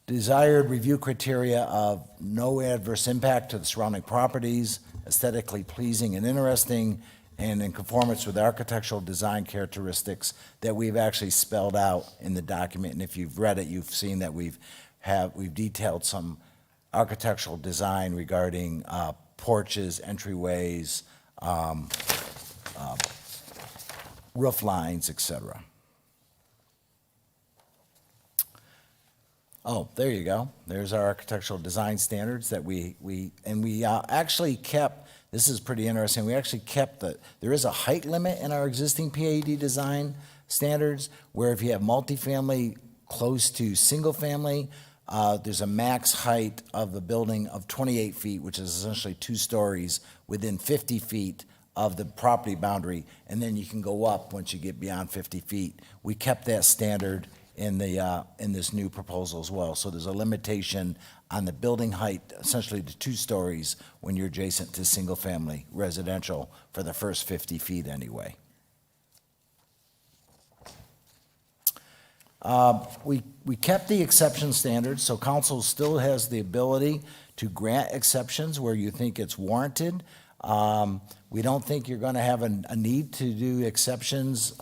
desired review criteria of no adverse impact to the surrounding properties, aesthetically pleasing and interesting, and in conformance with architectural design characteristics that we've actually spelled out in the document. And if you've read it, you've seen that we've detailed some architectural design regarding porches, entryways, roof lines, etc. Oh, there you go. There's our architectural design standards that we actually kept. This is pretty interesting. We actually kept there is a height limit in our existing PAD design standards where if you have multifamily close to single family, there's a max height of the building of 28 feet, which is essentially 2 stories within 50 feet of the property boundary, and then you can go up once you get beyond 50 feet. We kept that standard in this new proposal as well. So there's a limitation on the building height, essentially to 2 stories when you're adjacent to single-family residential for the first 50 feet anyway. We kept the exception standards, so council still has the ability to grant exceptions where you think it's warranted. We don't think you're going to have a need to do exceptions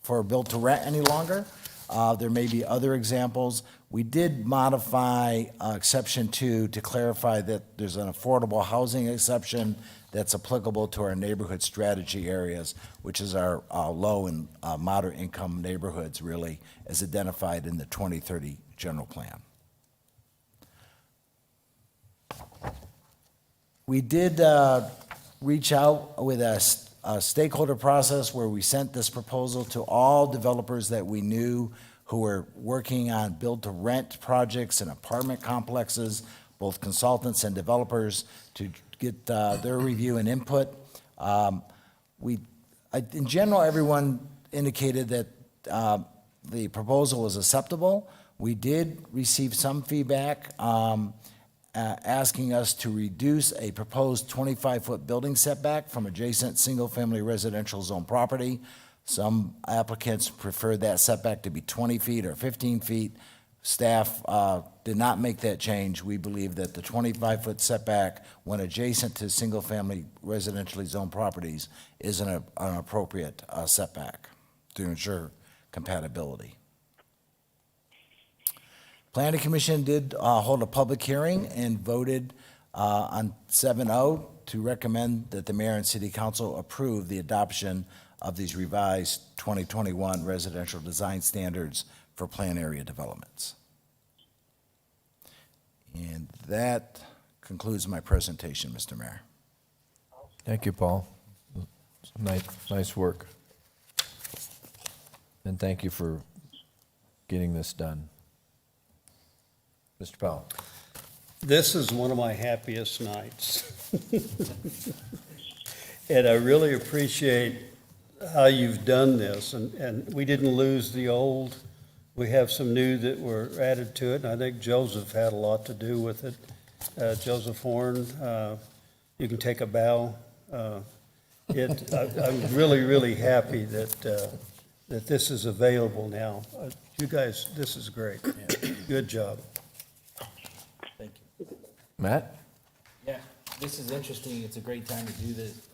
for build to rent any longer. There may be other examples. We did modify exception 2 to clarify that there's an affordable housing exception that's applicable to our neighborhood strategy areas, which is our low and moderate income neighborhoods, really, as identified in the 2030 general plan. We did reach out with a stakeholder process where we sent this proposal to all developers that we knew who were working on build-to-rent projects and apartment complexes, both consultants and developers, to get their review and input. In general, everyone indicated that the proposal was acceptable. We did receive some feedback asking us to reduce a proposed 25-foot building setback from adjacent single-family residential zone property. Some applicants preferred that setback to be 20 feet or 15 feet. Staff did not make that change. We believe that the 25-foot setback, when adjacent to single-family residentially zoned properties, is an appropriate setback to ensure compatibility. Planning Commission did hold a public hearing and voted on 7-0 to recommend that the mayor and city council approve the adoption of these revised 2021 residential design standards for plan area developments. And that concludes my presentation, Mr. Mayor. Thank you, Paul. Nice work. And thank you for getting this done. Mr. Powell. This is one of my happiest nights. And I really appreciate how you've done this, and we didn't lose the old. We have some new that were added to it, and I think Joseph had a lot to do with it. Joseph Horn, you can take a bow. I'm really, really happy that this is available now. You guys, this is great. Good job. Thank you. Matt? Yeah, this is interesting. It's a great time to do this.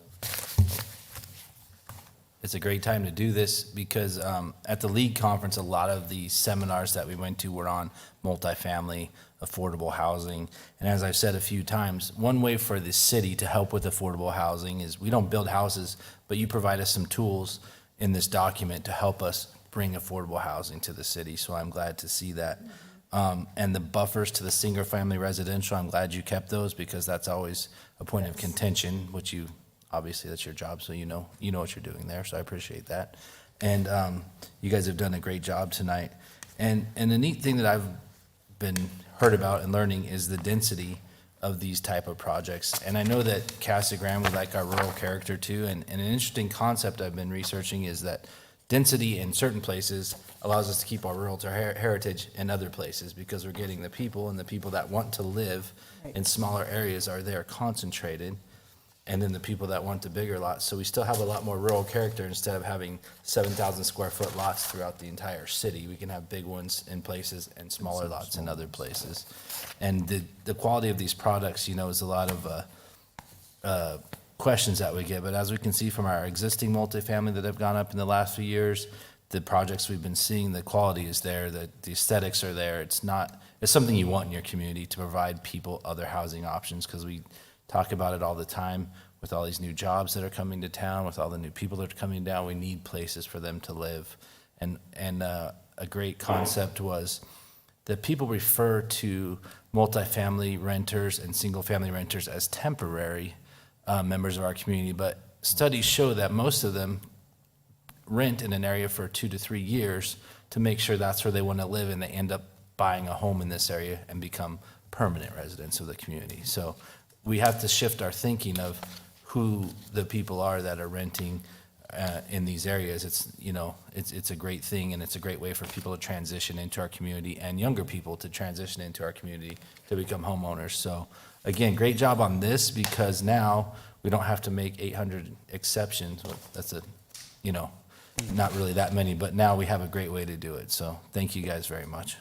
It's a great time to do this because at the League Conference, a lot of the seminars that we went to were on multifamily, affordable housing. And as I've said a few times, one way for the city to help with affordable housing is we don't build houses, but you provide us some tools in this document to help us bring affordable housing to the city. So I'm glad to see that. And the buffers to the single-family residential, I'm glad you kept those because that's always a point of contention, which you obviously that's your job, so you know what you're doing there, so I appreciate that. And you guys have done a great job tonight. And the neat thing that I've been heard about and learning is the density of these type of projects. And I know that Casa Grande would like our rural character too, and an interesting concept I've been researching is that density in certain places allows us to keep our rural heritage in other places because we're getting the people, and the people that want to live in smaller areas are there concentrated. And then the people that want the bigger lots. So we still have a lot more rural character instead of having 7,000 square foot lots throughout the entire city. We can have big ones in places and smaller lots in other places. And the quality of these products, is a lot of questions that we get. But as we can see from our existing multifamily that have gone up in the last few years, the projects we've been seeing, the quality is there, the aesthetics are there. It's something you want in your community to provide people other housing options because we talk about it all the time with all these new jobs that are coming to town, with all the new people that are coming down. We need places for them to live. And a great concept was that people refer to multifamily renters and single-family renters as temporary members of our community, but studies show that most of them rent in an area for 2 to 3 years to make sure that's where they want to live, and they end up buying a home in this area and become permanent residents of the community. So we have to shift our thinking of who the people are that are renting in these areas. It's, you know, it's a great thing, and it's a great way for people to transition into our community, and younger people to transition into our community to become homeowners. So again, great job on this, because now we don't have to make 800 exceptions. Well, that's a, you know, not really that many, but now we have a great way to do it. So thank you guys very much.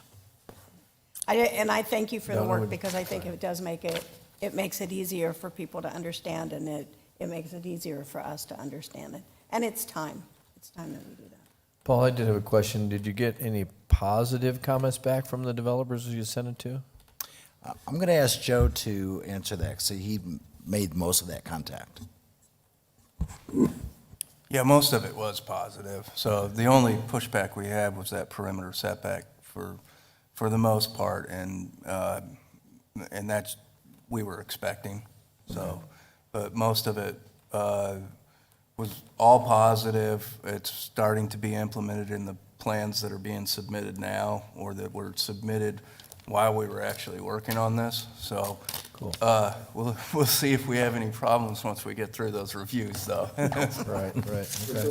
And I thank you for the No, work, no, because I think it does make it, it makes it easier for people to understand, and it makes it easier for us to understand it. And it's time. It's time that we do that. Paul, I did have a question. Did you get any positive comments back from the developers you sent it to? I'm going to ask Joe to answer that, so he made most of that contact. Yeah, most of it was positive. So the only pushback we had was that perimeter setback for the most part, and that's, we were expecting. So, but most of it was all positive. It's starting to be implemented in the plans that are being submitted now, or that were submitted while we were actually working on this. So cool. We'll see if we have any problems once we get through those reviews, though. Right, okay.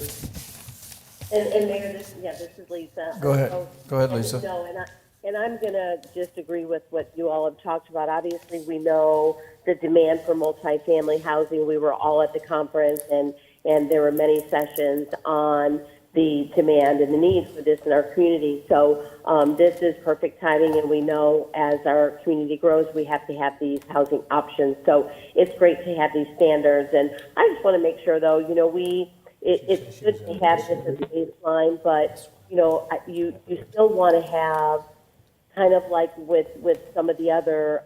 And Mayor, this is Lisa. Go ahead. Go ahead, Lisa. No, and I'm going to just agree with what you all have talked about. Obviously, we know the demand for multifamily housing. We were all at the conference, and there were many sessions on the demand and the need for this in our community. So this is perfect timing, and we know as our community grows, we have to have these housing options. So it's great to have these standards. And I just want to make sure, though, you know, it's good to have this as a baseline, but, you know, you still want to have, kind of like with some of the other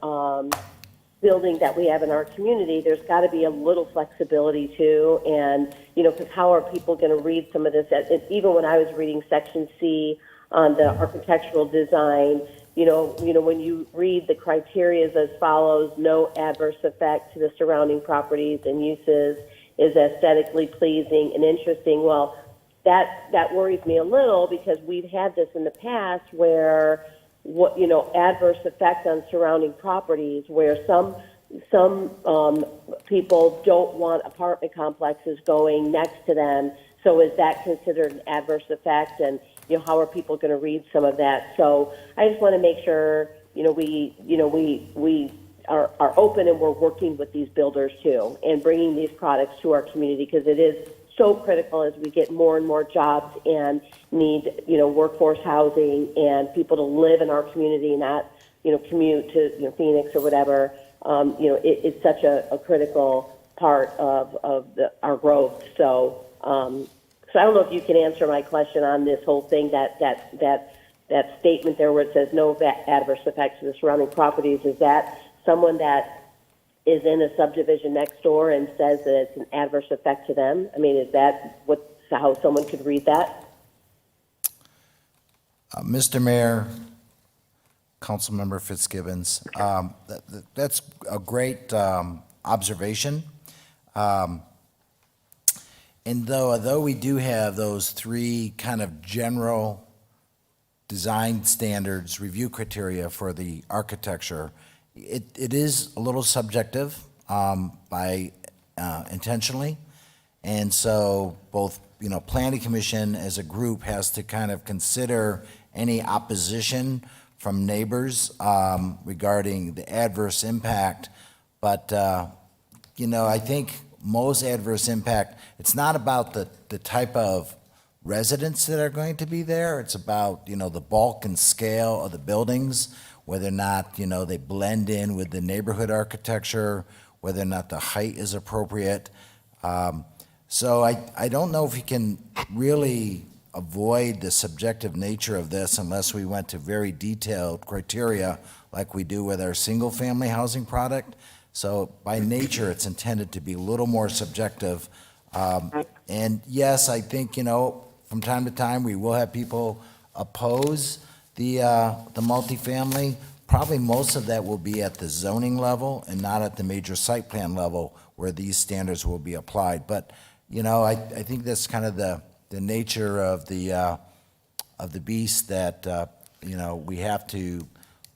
buildings that we have in our community, there's got to be a little flexibility too. And, you know, because how are people going to read some of this? Even when I was reading Section C on the architectural design, you know, when you read the criteria as follows: no adverse effect to the surrounding properties and uses, is aesthetically pleasing and interesting. Well, that worries me a little, because we've had this in the past where, adverse effect on surrounding properties, where some people don't want apartment complexes going next to them. So is that considered an adverse effect? And, you know, how are people going to read some of that? So I just want to make sure, we are open, and we're working with these builders too, and bringing these products to our community, because it is so critical as we get more and more jobs and need, workforce housing and people to live in our community, not, commute to, Phoenix or whatever. It's such a critical part of our growth. So I don't know if you can answer my question on this whole thing, that statement there where it says no adverse effects to the surrounding properties. Is that someone that is in a subdivision next door and says that it's an adverse effect to them? I mean, is that how someone could read that? Mr. Mayor, Councilmember Fitzgibbons, that's a great observation. And although we do have those three kind of general design standards, review criteria for the architecture, it is a little subjective by intentionally. And so both, Planning Commission as a group has to kind of consider any opposition from neighbors regarding the adverse impact. But, I think most adverse impact, it's not about the type of residents that are going to be there. It's about, the bulk and scale of the buildings, whether or not, they blend in with the neighborhood architecture, whether or not the height is appropriate. So I don't know if you can really avoid the subjective nature of this unless we went to very detailed criteria like we do with our single-family housing product. So by nature, it's intended to be a little more subjective. And yes, I think, from time to time, we will have people oppose the multifamily. Probably most of that will be at the zoning level and not at the major site plan level where these standards will be applied. But, I think that's kind of the nature of the beast, that, we have to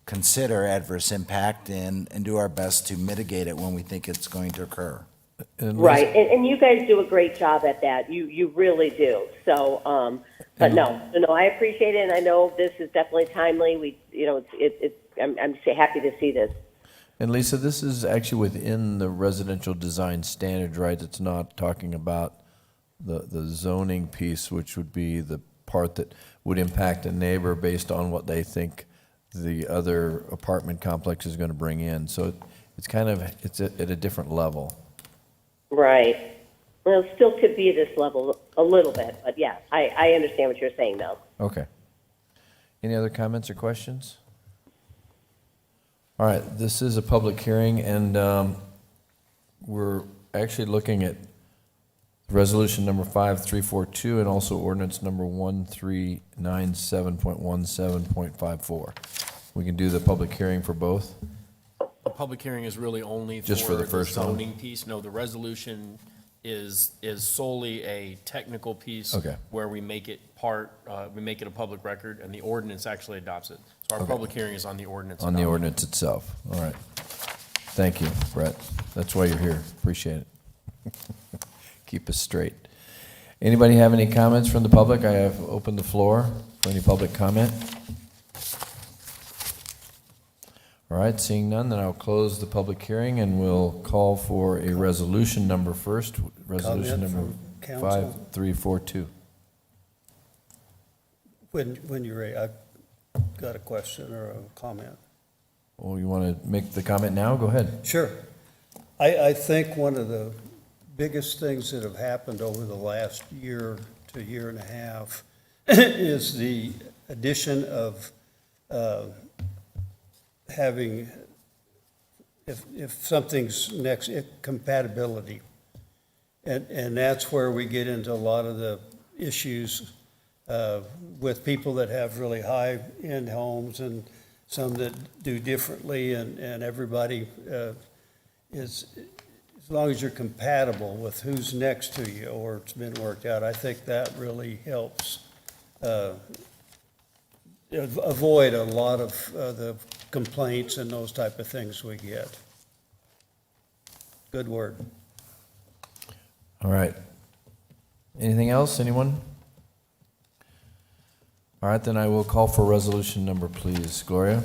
consider adverse impact and do our best to mitigate it when we think it's going to occur. And Right, and you guys do a great job at that. You really do. So, but no, I appreciate it, and I know this is definitely timely. I'm happy to see this. And Lisa, this is actually within the residential design standard, right? It's not talking about the zoning piece, which would be the part that would impact a neighbor based on what they think the other apartment complex is going to bring in. So it's at a different level. Right. Well, it still could be this level a little bit, but yeah, I understand what you're saying, though. Okay. Any other comments or questions? All right, this is a public hearing, and we're actually looking at resolution number 5342 and also ordinance number 1397.17.54. We can do the public hearing for both? The public hearing is really only Just for the first one? zoning piece. No, the resolution is solely a technical piece. Okay. Where we make it a public record, and the ordinance actually adopts it. So our Okay. public hearing is on the ordinance. On the adoption. ordinance itself, all right. Thank you, Brett. That's why you're here, appreciate it. Keep us straight. Anybody have any comments from the public? I have opened the floor for any public comment. All right, seeing none, then I'll close the public hearing and we'll call for a resolution number first. Resolution Comment number from council? 5342. When you're ready, I've got a question or a comment. Oh, you want to make the comment now? Go ahead. Sure. I think one of the biggest things that have happened over the last year to year and a half is the addition of having, if something's next, compatibility. And that's where we get into a lot of the issues with people that have really high-end homes and some that do differently, and everybody is, as long as you're compatible with who's next to you or it's been worked out, I think that really helps avoid a lot of the complaints and those type of things we get. Good word. All right. Anything else, anyone? All right, then I will call for resolution number, please. Gloria?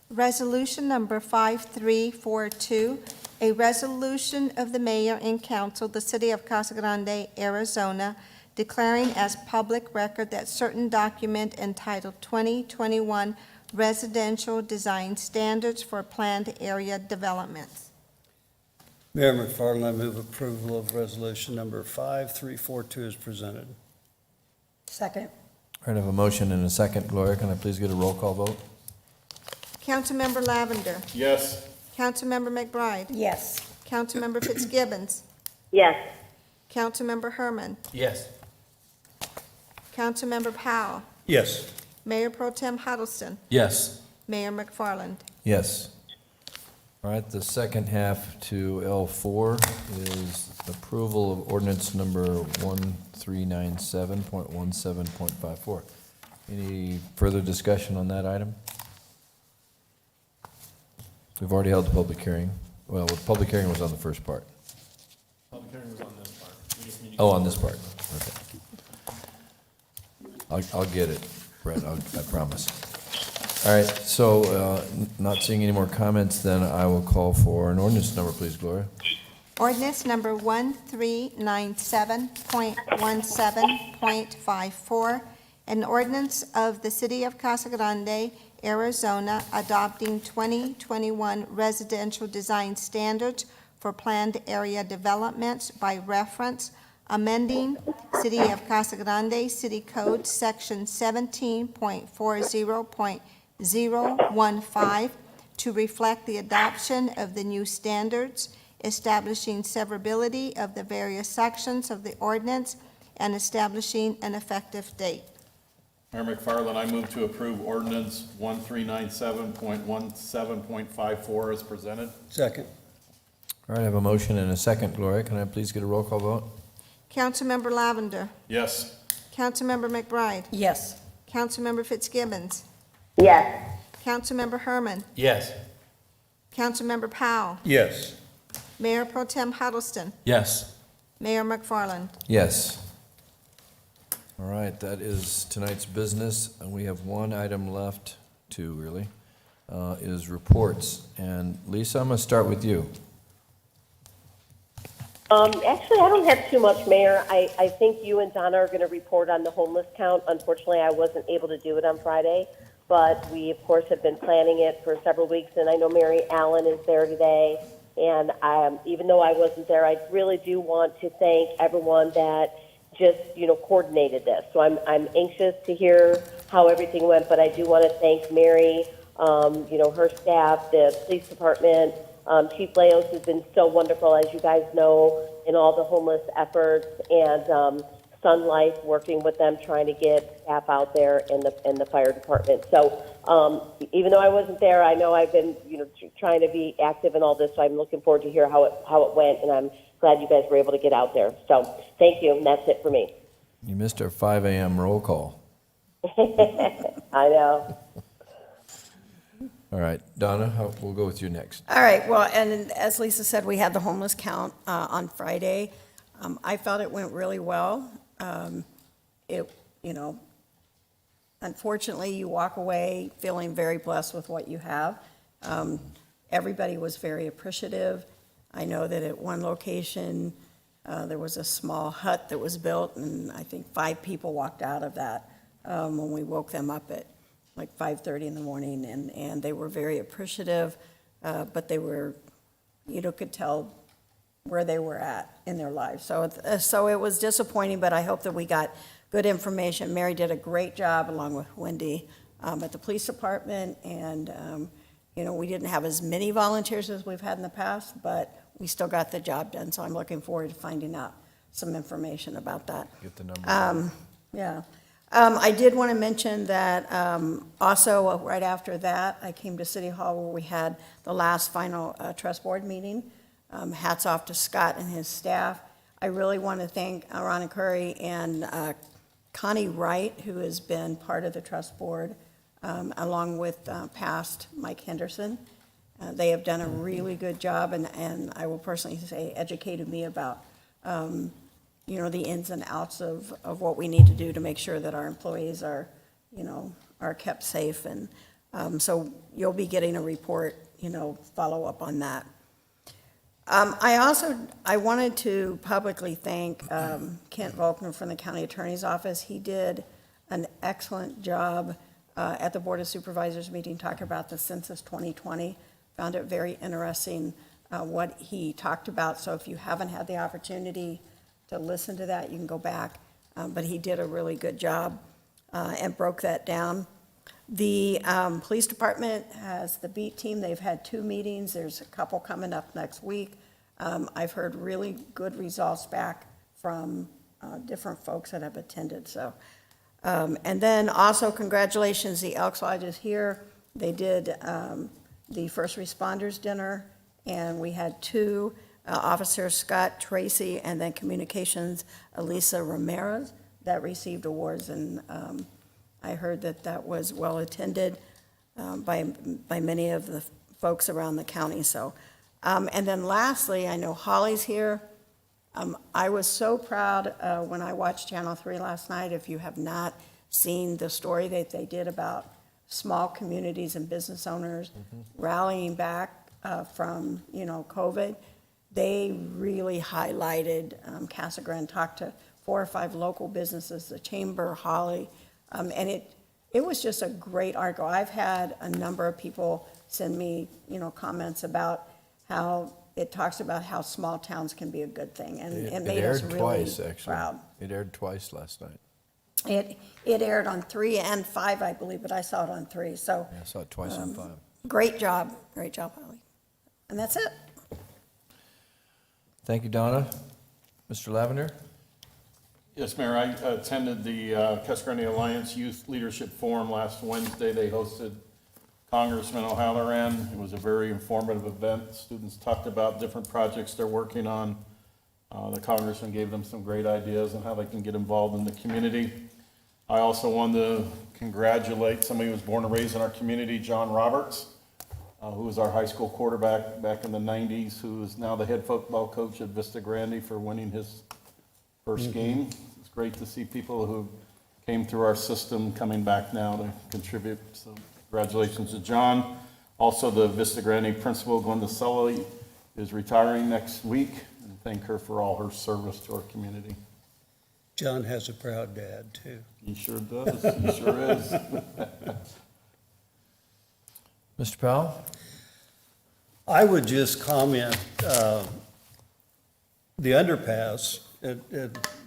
Resolution number 5342, a resolution of the mayor and council, the city of Casa Grande, Arizona, declaring as public record that certain document entitled 2021 Residential Design Standards for Planned Area Developments. Mayor McFarland, I move approval of resolution number 5342 as presented. Second. All right, I have a motion and a second. Gloria, can I please get a roll call vote? Councilmember Lavender. Yes. Councilmember McBride. Yes. Councilmember Fitzgibbons. Yes. Councilmember Herman. Yes. Councilmember Powell. Yes. Mayor Pro Tem Huddleston. Yes. Mayor McFarland. Yes. All right, the second half to L4 is approval of ordinance number 1397.17.54. Any further discussion on that item? We've already held the public hearing. Well, the public hearing was on the first part. Public hearing was on this part. We just need to- Oh, on this part, okay. I'll get it, Brett, I promise. All right, so, not seeing any more comments, then I will call for an ordinance number, please, Gloria. Ordinance number 1397.17.54, an ordinance of the City of Casa Grande, Arizona, adopting 2021 residential design standards for planned area developments by reference, amending City of Casa Grande City Code Section 17.40.015 to reflect the adoption of the new standards, establishing severability of the various sections of the ordinance, and establishing an effective date. Mayor McFarland, I move to approve ordinance 1397.17.54 as presented. Second. All right, I have a motion and a second, Gloria. Can I please get a roll call vote? Councilmember Lavender. Yes. Councilmember McBride. Yes. Councilmember Fitzgibbons. Yes. Councilmember Herman. Yes. Councilmember Powell. Yes. Mayor Pro Tem Huddleston. Yes. Mayor McFarland. Yes. All right, that is tonight's business, and we have one item left, two really, is reports. And Lisa, I'm going to start with you. Actually, I don't have too much, Mayor. I think you and Donna are going to report on the homeless count. Unfortunately, I wasn't able to do it on Friday, but we, of course, have been planning it for several weeks, and I know Mary Allen is there today. And even though I wasn't there, I really do want to thank everyone that just, coordinated this. So I'm anxious to hear how everything went, but I do want to thank Mary, her staff, the police department. Chief Leos has been so wonderful, as you guys know, in all the homeless efforts, and Sun Life working with them, trying to get staff out there in the fire department. So even though I wasn't there, I know I've been trying to be active in all this. So I'm looking forward to hear how it went, and I'm glad you guys were able to get out there. So thank you, and that's it for me. You missed our 5 a.m. roll call. I know. All right, Donna, we'll go with you next. All right, well, and as Lisa said, we had the homeless count on Friday. I felt it went really well. Unfortunately, you walk away feeling very blessed with what you have. Everybody was very appreciative. I know that at one location, there was a small hut that was built, and I think 5 people walked out of that when we woke them up at like 5:30 in the morning, and they were very appreciative, but they were, could tell where they were at in their lives. So it was disappointing, but I hope that we got good information. Mary did a great job, along with Wendy, at the police department, and, we didn't have as many volunteers as we've had in the past, but we still got the job done, so I'm looking forward to finding out some information about that. Get the number. Yeah. I did want to mention that also right after that, I came to City Hall where we had the last final trust board meeting. Hats off to Scott and his staff. I really want to thank Ron Curry and Connie Wright, who has been part of the trust board, along with past Mike Henderson. They have done a really good job, and I will personally say educated me about the ins and outs of what we need to do to make sure that our employees are kept safe. And so you'll be getting a report, follow up on that. I wanted to publicly thank Kent Volkner from the County Attorney's Office. He did an excellent job at the Board of Supervisors meeting talking about the Census 2020. Found it very interesting what he talked about. So if you haven't had the opportunity to listen to that, you can go back. But he did a really good job and broke that down. The police department has the beat team. They've had 2 meetings. There's a couple coming up next week. I've heard really good results back from different folks that have attended. So, and then also congratulations, the Elks Lodge is here. They did the first responders dinner, and we had 2 officers, Scott Tracy, and then communications, Elisa Ramirez, that received awards. And I heard that was well attended by many of the folks around the county. So, and then lastly, I know Holly's here. I was so proud when I watched Channel 3 last night. If you have not seen the story that they did about small communities and business owners rallying back from COVID, they really highlighted Casa Grande, talked to 4 or 5 local businesses, the Chamber, Holly, and it was just a great article. I've had a number of people send me comments about how it talks about how small towns can be a good thing, and it made us really twice, actually. proud. It aired twice last night. It aired on 3 and 5, I believe, but I saw it on 3. So Yeah, I saw it twice on 5. great job, Holly. And that's it. Thank you, Donna. Mr. Lavender? Yes, Mayor, I attended the Casa Grande Alliance Youth Leadership Forum last Wednesday. They hosted Congressman O'Halloran. It was a very informative event. Students talked about different projects they're working on. The congressman gave them some great ideas on how they can get involved in the community. I also wanted to congratulate somebody who was born and raised in our community, John Roberts. who was our high school quarterback back in the 90s, who is now the head football coach at Vista Grande for winning his first game. It's great to see people who came through our system coming back now to contribute. So congratulations to John. Also, the Vista Grande principal, Glenda Sully, is retiring next week, and thank her for all her service to our community. John has a proud dad, too. He sure does. He sure is. Mr. Powell? I would just comment, the underpass,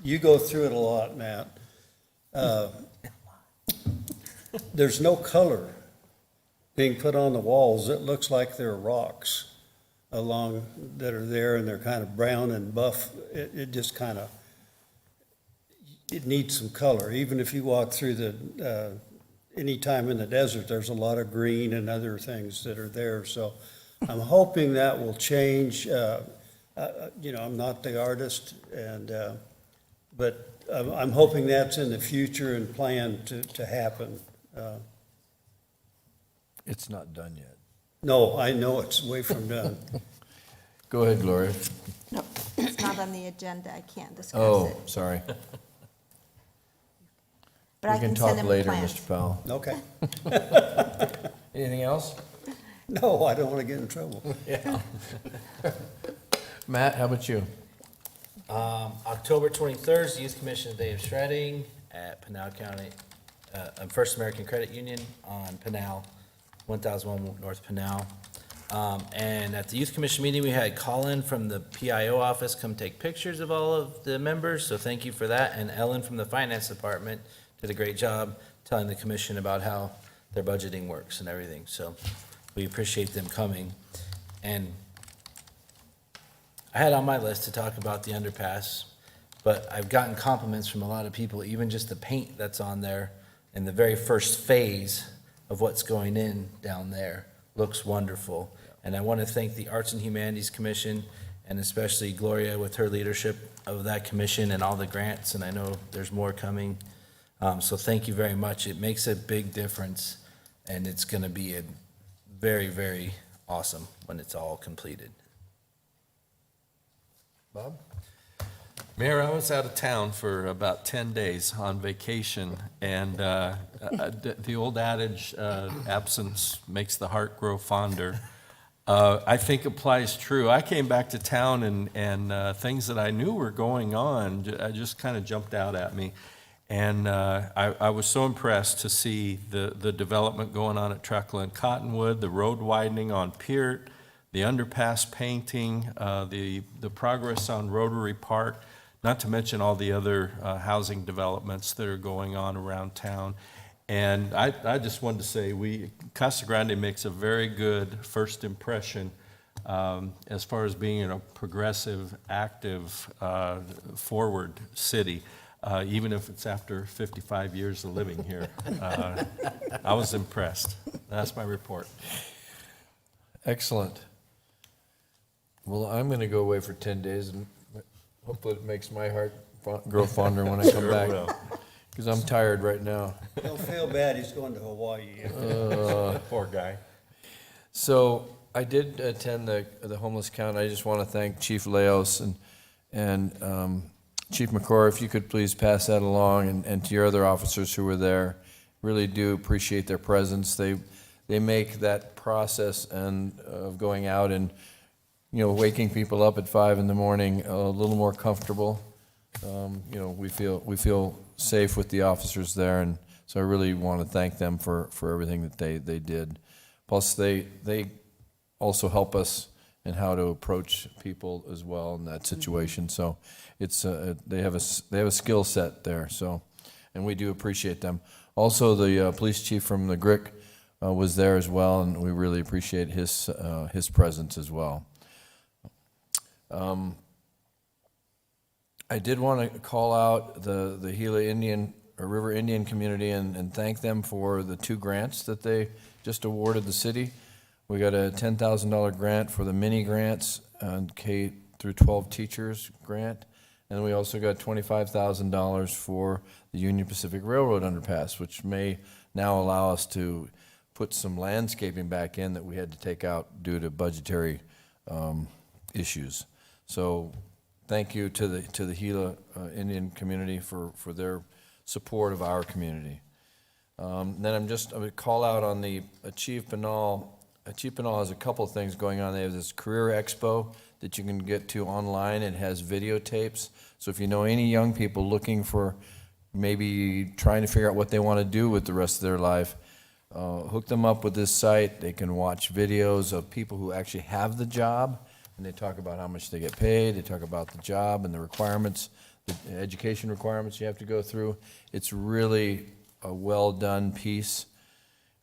you go through it a lot, Matt. There's no color being put on the walls. It looks like there are rocks along that are there, and they're kind of brown and buff. It just kind of, it needs some color. Even if you walk through the, anytime in the desert, there's a lot of green and other things that are there. So I'm hoping that will change. I'm not the artist, but I'm hoping that's in the future and planned to happen. It's not done yet. No, I know it's way from done. Go ahead, Gloria. No, it's not on the agenda. I can't discuss Oh, it. sorry. But I We can send talk him later, plans. Mr. Powell. Okay. Anything else? No, I don't want to get in trouble. Yeah. Matt, how about you? October 23rd, is Youth Commission Day of Shredding at Pinal County, First American Credit Union on Pinal, 1001 North Pinal. And at the Youth Commission meeting, we had Colin from the PIO office come take pictures of all of the members, so thank you for that. And Ellen from the Finance Department did a great job telling the commission about how their budgeting works and everything. So we appreciate them coming. And I had on my list to talk about the underpass, but I've gotten compliments from a lot of people, even just the paint that's on there in the very first phase of what's going in down there looks wonderful. And I want to thank the Arts and Humanities Commission, and especially Gloria with her leadership of that commission and all the grants, and I know there's more coming. So thank you very much. It makes a big difference, and it's going to be a very, very awesome when it's all completed. Bob? Mayor, I was out of town for about 10 days on vacation, and the old adage, absence makes the heart grow fonder, I think applies true. I came back to town, and things that I knew were going on just kind of jumped out at me. And I was so impressed to see the development going on at Treckle and Cottonwood, the road widening on Peart, the underpass painting, the progress on Rotary Park, not to mention all the other housing developments that are going on around town. And I just wanted to say, Casa Grande makes a very good first impression as far as being a progressive, active, forward city. Even if it's after 55 years of living here. I was impressed. That's my report. Excellent. Well, I'm going to go away for 10 days, and hopefully it makes my heart grow fonder when I come back. Because I'm tired right now. Don't feel bad, he's going to Hawaii. Poor guy. So I did attend the homeless count. I just want to thank Chief Leos and Chief McCord, if you could please pass that along, and to your other officers who were there. Really do appreciate their presence. They make that process of going out and waking people up at 5 a.m. a little more comfortable. We feel safe with the officers there, and so I really want to thank them for everything that they did. Plus, they also help us in how to approach people as well in that situation. So it's they have a skill set there. So, and we do appreciate them. Also, the police chief from the GRIC was there as well, and we really appreciate his presence as well. I did want to call out the Gila Indian or River Indian community and thank them for the 2 grants that they just awarded the city. We got a $10,000 grant for the mini grants and K through 12 teachers grant, and we also got $25,000 for the Union Pacific Railroad underpass, which may now allow us to put some landscaping back in that we had to take out due to budgetary issues. So thank you to the Gila Indian community for their support of our community. Then I would call out on the Achieve Pinal. Achieve Pinal has a couple of things going on. They have this Career Expo that you can get to online. It has videotapes. So if you know any young people looking for maybe trying to figure out what they want to do with the rest of their life, hook them up with this site. They can watch videos of people who actually have the job, and they talk about how much they get paid. They talk about the job and the requirements, the education requirements you have to go through. It's really a well-done piece.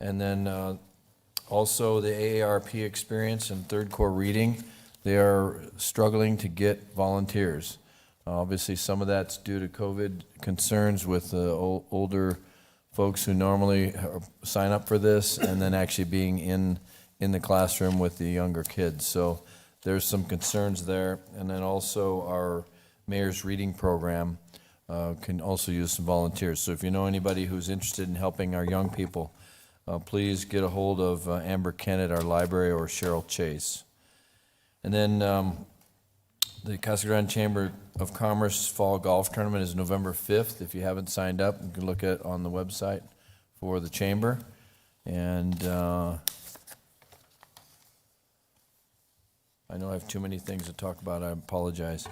And then also the AARP experience and Third Corps reading, they are struggling to get volunteers. Obviously, some of that's due to COVID concerns with older folks who normally sign up for this and then actually being in the classroom with the younger kids. So there's some concerns there. And then also our mayor's reading program can also use some volunteers. So if you know anybody who's interested in helping our young people, please get a hold of Amber Kennett, our library, or Cheryl Chase. And then the Casa Grande Chamber of Commerce Fall Golf Tournament is November 5th. If you haven't signed up, you can look at on the website for the chamber. And I know I have too many things to talk about. I apologize.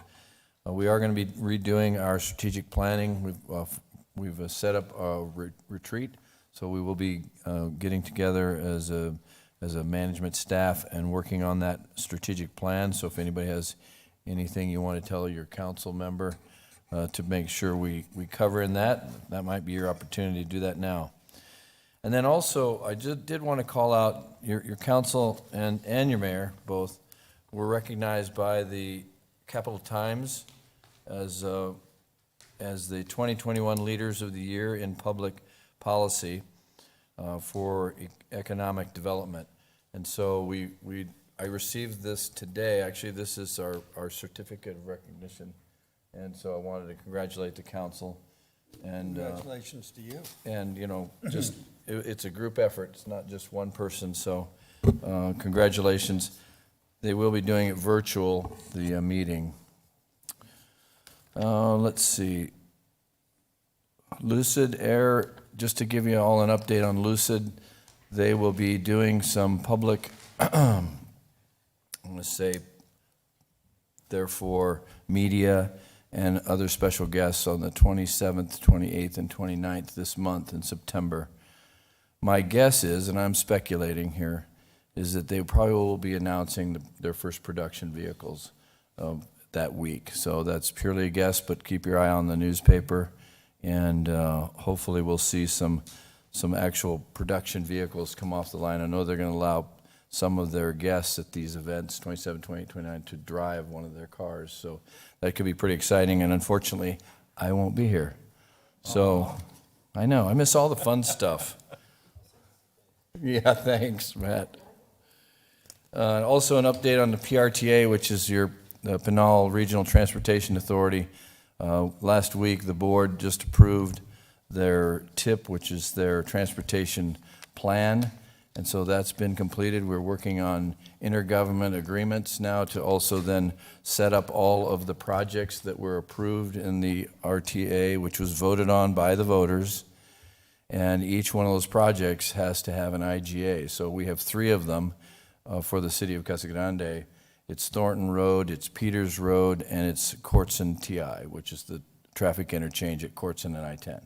We are going to be redoing our strategic planning. We've set up a retreat, so we will be getting together as a management staff and working on that strategic plan. So if anybody has anything you want to tell your council member to make sure we cover in that might be your opportunity to do that now. And then also, I just did want to call out your council and your mayor both were recognized by the Capital Times as the 2021 Leaders of the Year in Public Policy for economic development. And so I received this today. Actually, this is our certificate of recognition. And so I wanted to congratulate the council. And Congratulations to you. And, just, it's a group effort. It's not just one person. So congratulations. They will be doing it virtual, the meeting. Let's see. Lucid Air, just to give you all an update on Lucid, they will be doing some public, I'm going to say, therefore, media and other special guests on the 27th, 28th, and 29th this month in September. My guess is, and I'm speculating here, is that they probably will be announcing their first production vehicles that week. So that's purely a guess, but keep your eye on the newspaper, and hopefully we'll see some actual production vehicles come off the line. I know they're going to allow some of their guests at these events, 27, 28, 29, to drive one of their cars. So that could be pretty exciting, and unfortunately, I won't be here. So I know, I miss all the fun stuff. Yeah, thanks, Matt. Also an update on the PRTA, which is the Pinal Regional Transportation Authority. Last week, the board just approved their TIP, which is their transportation plan, and so that's been completed. We're working on intergovernment agreements now to also then set up all of the projects that were approved in the RTA, which was voted on by the voters, and each one of those projects has to have an IGA. So we have 3 of them for the city of Casa Grande. It's Thornton Road, it's Peters Road, and it's Courtson TI, which is the traffic interchange at Courtson and I-10.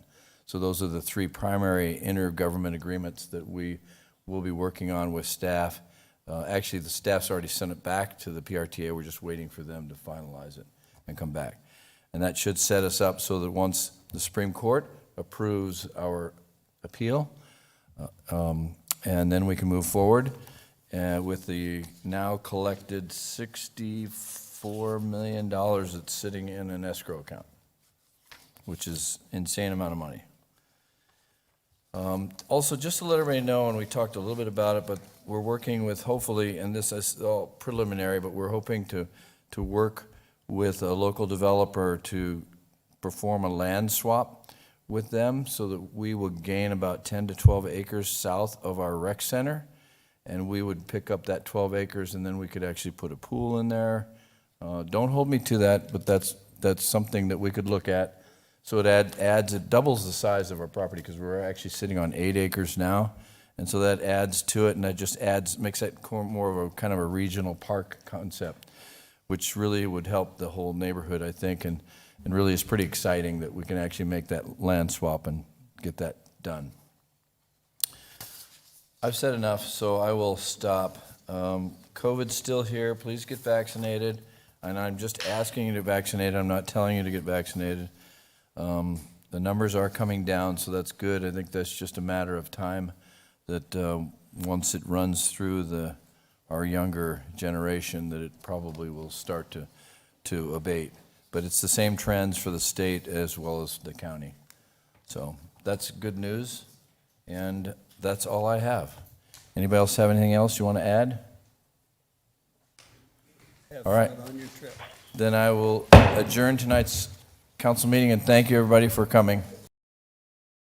So those are the 3 primary intergovernment agreements that we will be working on with staff. Actually, the staff's already sent it back to the PRTA. We're just waiting for them to finalize it and come back. And that should set us up so that once the Supreme Court approves our appeal, and then we can move forward with the now collected $64 million that's sitting in an escrow account, which is an insane amount of money. Also, just to let everybody know, and we talked a little bit about it, but we're working with, hopefully, and this is all preliminary, but we're hoping to work with a local developer to perform a land swap with them so that we would gain about 10 to 12 acres south of our rec center. And we would pick up that 12 acres and then we could actually put a pool in there. Don't hold me to that, but that's something that we could look at. So it doubles the size of our property because we're actually sitting on 8 acres now. And so that adds to it, and that just makes that more of a kind of a regional park concept, which really would help the whole neighborhood, I think, and really is pretty exciting that we can actually make that land swap and get that done. I've said enough, so I will stop. COVID's still here. Please get vaccinated. And I'm just asking you to vaccinate. I'm not telling you to get vaccinated. The numbers are coming down, so that's good. I think that's just a matter of time that once it runs through our younger generation, that it probably will start to abate. But it's the same trends for the state as well as the county. So that's good news, and that's all I have. Anybody else have anything else you want to add? Have All right. fun on your trip. Then I will adjourn tonight's council meeting, and thank you, everybody, for coming.